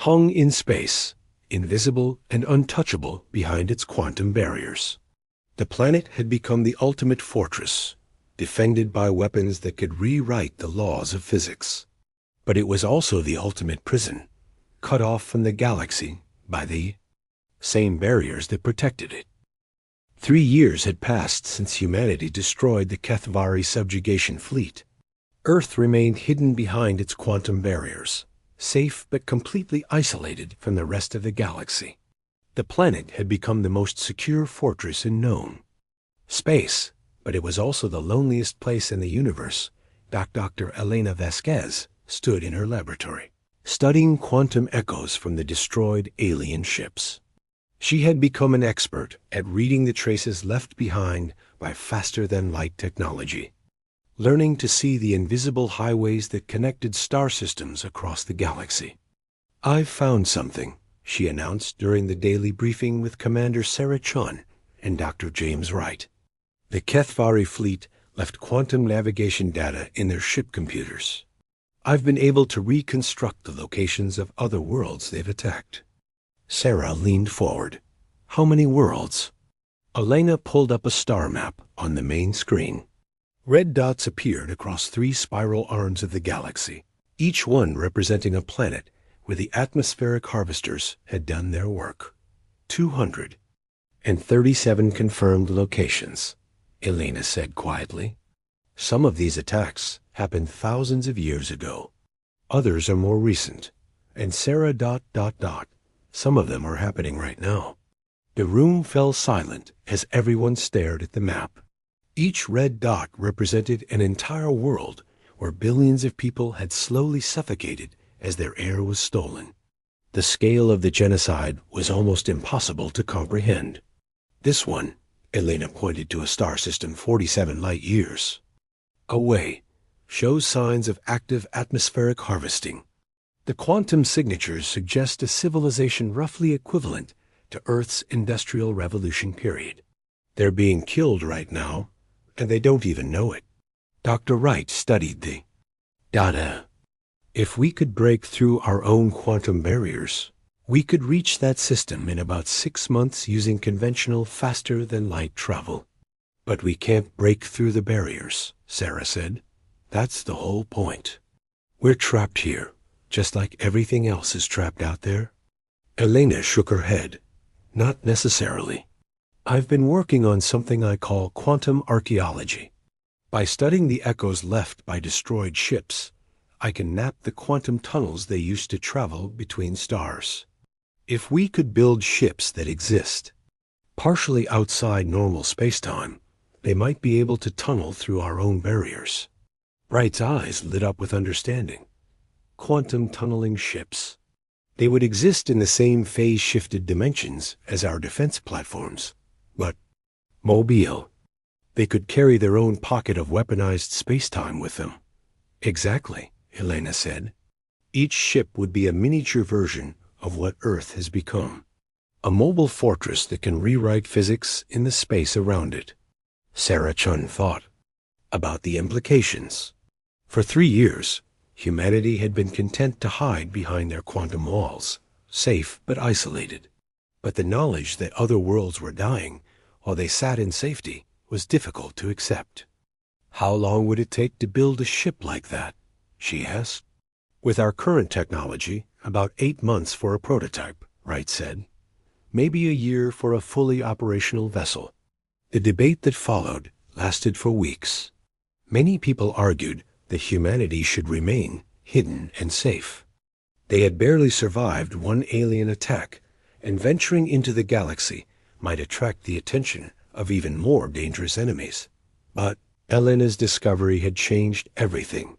hung in space, invisible and untouchable behind its quantum barriers. The planet had become the ultimate fortress, defended by weapons that could rewrite the laws of physics. But it was also the ultimate prison, cut off from the galaxy by the same barriers that protected it. 3 years had passed since humanity destroyed the Kethvari subjugation fleet. Earth remained hidden behind its quantum barriers, safe but completely isolated from the rest of the galaxy. The planet had become the most secure fortress in known space, but it was also the loneliest place in the universe. Dr. Elena Vasquez stood in her laboratory, studying quantum echoes from the destroyed alien ships. She had become an expert at reading the traces left behind by faster-than-light technology, learning to see the invisible highways that connected star systems across the galaxy. "I've found something," she announced during the daily briefing with Commander Sarah Chun and Dr. James Wright. The Kethvari fleet left quantum navigation data in their ship computers. "I've been able to reconstruct the locations of other worlds they've attacked." Sarah leaned forward. "How many worlds?" Elena pulled up a star map on the main screen. Red dots appeared across 3 spiral arms of the galaxy, each one representing a planet where the atmospheric harvesters had done their work. 237 confirmed locations, Elena said quietly. "Some of these attacks happened thousands of years ago. Others are more recent, and Sarah ... some of them are happening right now." The room fell silent as everyone stared at the map. Each red dot represented an entire world where billions of people had slowly suffocated as their air was stolen. The scale of the genocide was almost impossible to comprehend. "This one," Elena pointed to a star system 47 light years away, "shows signs of active atmospheric harvesting. The quantum signatures suggest a civilization roughly equivalent to Earth's Industrial Revolution period. They're being killed right now, and they don't even know it." Dr. Wright studied the data. "If we could break through our own quantum barriers, we could reach that system in about 6 months using conventional faster-than-light travel." "But we can't break through the barriers," Sarah said. "That's the whole point. We're trapped here, just like everything else is trapped out there." Elena shook her head. "Not necessarily. I've been working on something I call quantum archaeology. By studying the echoes left by destroyed ships, I can map the quantum tunnels they used to travel between stars. If we could build ships that exist, partially outside normal spacetime, they might be able to tunnel through our own barriers." Wright's eyes lit up with understanding. Quantum tunneling ships. They would exist in the same phase-shifted dimensions as our defense platforms, but mobile. They could carry their own pocket of weaponized spacetime with them. "Exactly," Elena said. "Each ship would be a miniature version of what Earth has become. A mobile fortress that can rewrite physics in the space around it." Sarah Chun thought about the implications. For 3 years, humanity had been content to hide behind their quantum walls, safe but isolated. But the knowledge that other worlds were dying while they sat in safety was difficult to accept. "How long would it take to build a ship like that?" she asked. "With our current technology, about 8 months for a prototype," Wright said. "Maybe a year for a fully operational vessel." The debate that followed lasted for weeks. Many people argued that humanity should remain hidden and safe. They had barely survived one alien attack, and venturing into the galaxy might attract the attention of even more dangerous enemies. But Elena's discovery had changed everything.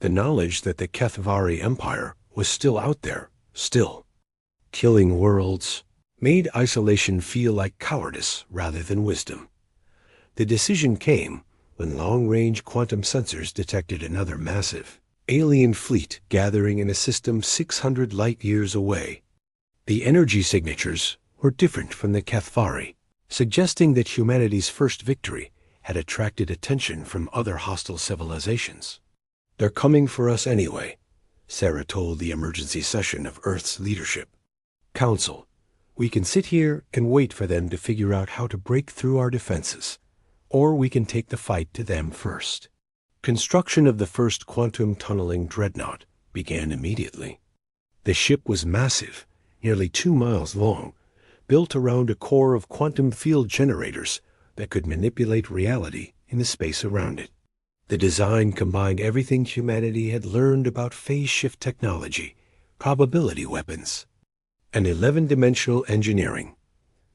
The knowledge that the Kethvari Empire was still out there, still killing worlds, made isolation feel like cowardice rather than wisdom. The decision came when long-range quantum sensors detected another massive alien fleet gathering in a system 600 light-years away. The energy signatures were different from the Kethvari, suggesting that humanity's first victory had attracted attention from other hostile civilizations. "They're coming for us anyway," Sarah told the emergency session of Earth's leadership. "Council, we can sit here and wait for them to figure out how to break through our defenses, or we can take the fight to them first." Construction of the first quantum-tunneling dreadnought began immediately. The ship was massive, nearly 2 miles long, built around a core of quantum field generators that could manipulate reality in the space around it. The design combined everything humanity had learned about phase shift technology, probability weapons, and 11-dimensional engineering.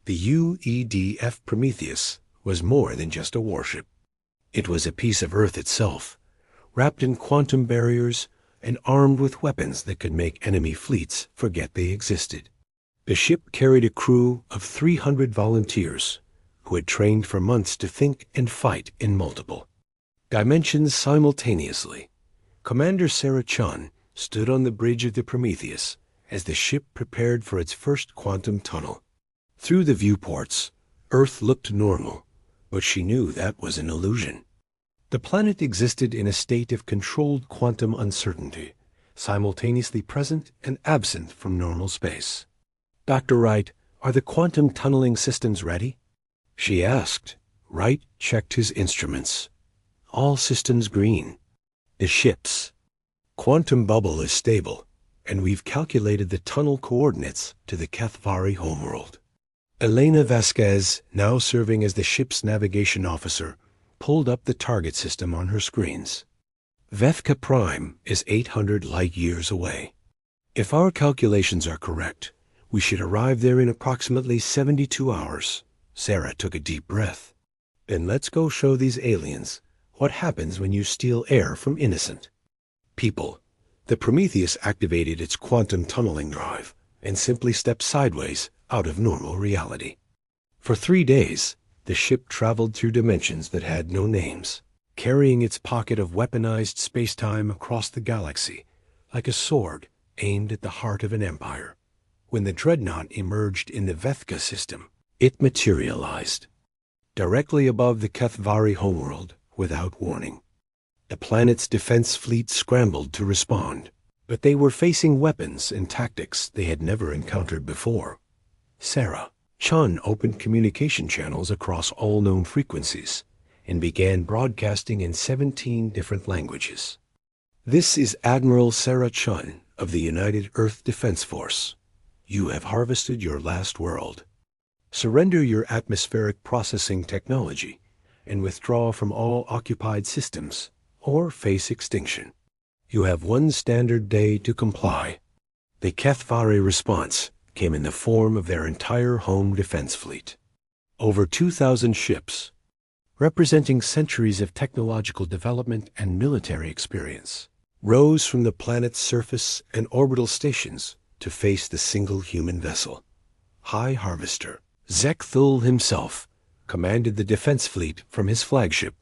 The UEDF Prometheus was more than just a warship. It was a piece of Earth itself, wrapped in quantum barriers and armed with weapons that could make enemy fleets forget they existed. The ship carried a crew of 300 volunteers who had trained for months to think and fight in multiple dimensions simultaneously. Commander Sarah Chun stood on the bridge of the Prometheus as the ship prepared for its first quantum tunnel. Through the viewports, Earth looked normal, but she knew that was an illusion. The planet existed in a state of controlled quantum uncertainty, simultaneously present and absent from normal space. "Dr. Wright, are the quantum tunneling systems ready?" she asked. Wright checked his instruments. "All systems green." "The ship's quantum bubble is stable, and we've calculated the tunnel coordinates to the Kethvari homeworld." Elena Vasquez, now serving as the ship's navigation officer, pulled up the target system on her screens. Vethka Prime is 800 light-years away. If our calculations are correct, we should arrive there in approximately 72 hours. Sarah took a deep breath. "Then let's go show these aliens what happens when you steal air from innocent people." The Prometheus activated its quantum tunneling drive and simply stepped sideways out of normal reality. For 3 days, the ship traveled through dimensions that had no names, carrying its pocket of weaponized space-time across the galaxy like a sword aimed at the heart of an empire. When the dreadnought emerged in the Vethka system, it materialized directly above the Kethvari homeworld without warning. The planet's defense fleet scrambled to respond, but they were facing weapons and tactics they had never encountered before. Sarah Chun opened communication channels across all known frequencies and began broadcasting in 17 different languages. "This is Admiral Sarah Chun of the United Earth Defense Force. You have harvested your last world. Surrender your atmospheric processing technology and withdraw from all occupied systems or face extinction. You have 1 standard day to comply." The Kethvari response came in the form of their entire home defense fleet. Over 2,000 ships, representing centuries of technological development and military experience, rose from the planet's surface and orbital stations to face the single human vessel. High Harvester Zekthul himself commanded the defense fleet from his flagship.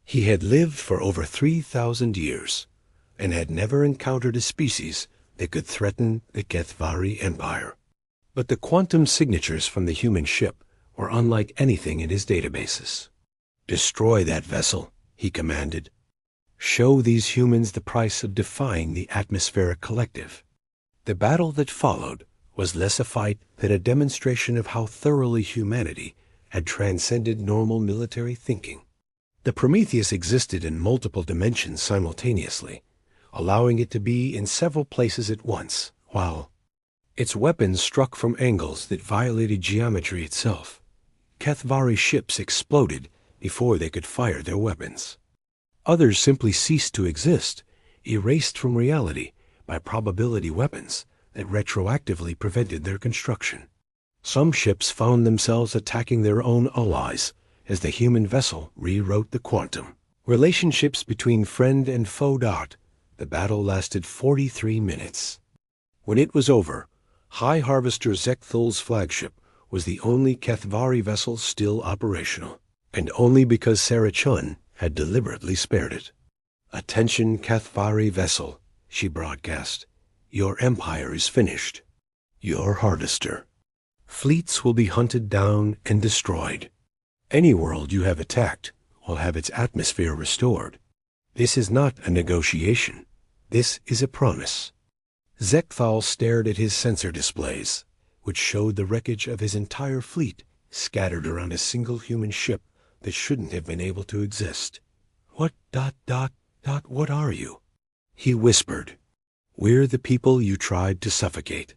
He had lived for over 3,000 years and had never encountered a species that could threaten the Kethvari Empire. But the quantum signatures from the human ship were unlike anything in his databases. "Destroy that vessel," he commanded. "Show these humans the price of defying the atmospheric collective." The battle that followed was less a fight than a demonstration of how thoroughly humanity had transcended normal military thinking. The Prometheus existed in multiple dimensions simultaneously, allowing it to be in several places at once, while its weapons struck from angles that violated geometry itself. Kethvari ships exploded before they could fire their weapons. Others simply ceased to exist, erased from reality by probability weapons that retroactively prevented their construction. Some ships found themselves attacking their own allies as the human vessel rewrote the quantum. Relationships between friend and foe. The battle lasted 43 minutes. When it was over, High Harvester Zekthul's flagship was the only Kethvari vessel still operational, and only because Sarah Chun had deliberately spared it. "Attention, Kethvari vessel," she broadcast. "Your empire is finished. Your Harvester. Fleets will be hunted down and destroyed. Any world you have attacked will have its atmosphere restored. This is not a negotiation. This is a promise." Zekthal stared at his sensor displays, which showed the wreckage of his entire fleet scattered around a single human ship that shouldn't have been able to exist. "What what are you?" he whispered. "We're the people you tried to suffocate,"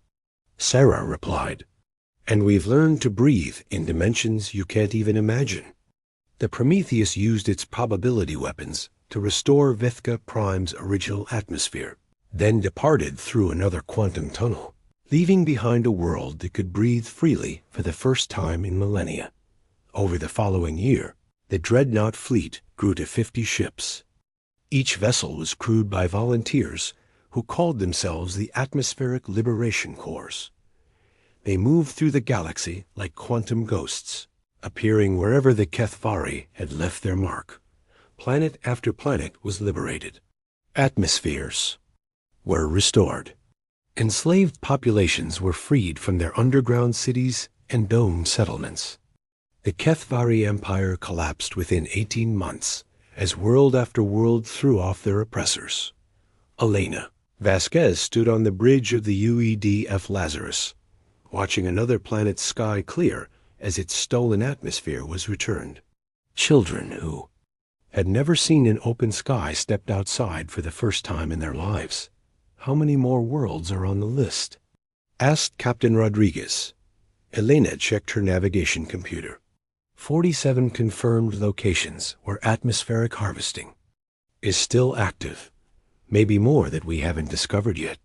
Sarah replied. "And we've learned to breathe in dimensions you can't even imagine." The Prometheus used its probability weapons to restore Vithka Prime's original atmosphere, then departed through another quantum tunnel, leaving behind a world that could breathe freely for the first time in millennia. Over the following year, the Dreadnought fleet grew to 50 ships. Each vessel was crewed by volunteers who called themselves the Atmospheric Liberation Corps. They moved through the galaxy like quantum ghosts, appearing wherever the Kethvari had left their mark. Planet after planet was liberated. Atmospheres were restored. Enslaved populations were freed from their underground cities and dome settlements. The Kethvari Empire collapsed within 18 months as world after world threw off their oppressors. Elena Vasquez stood on the bridge of the UED-F Lazarus, watching another planet's sky clear as its stolen atmosphere was returned. Children who had never seen an open sky stepped outside for the first time in their lives. "How many more worlds are on the list?" asked Captain Rodriguez. Elena checked her navigation computer. 47 confirmed locations where atmospheric harvesting is still active. Maybe more that we haven't discovered yet.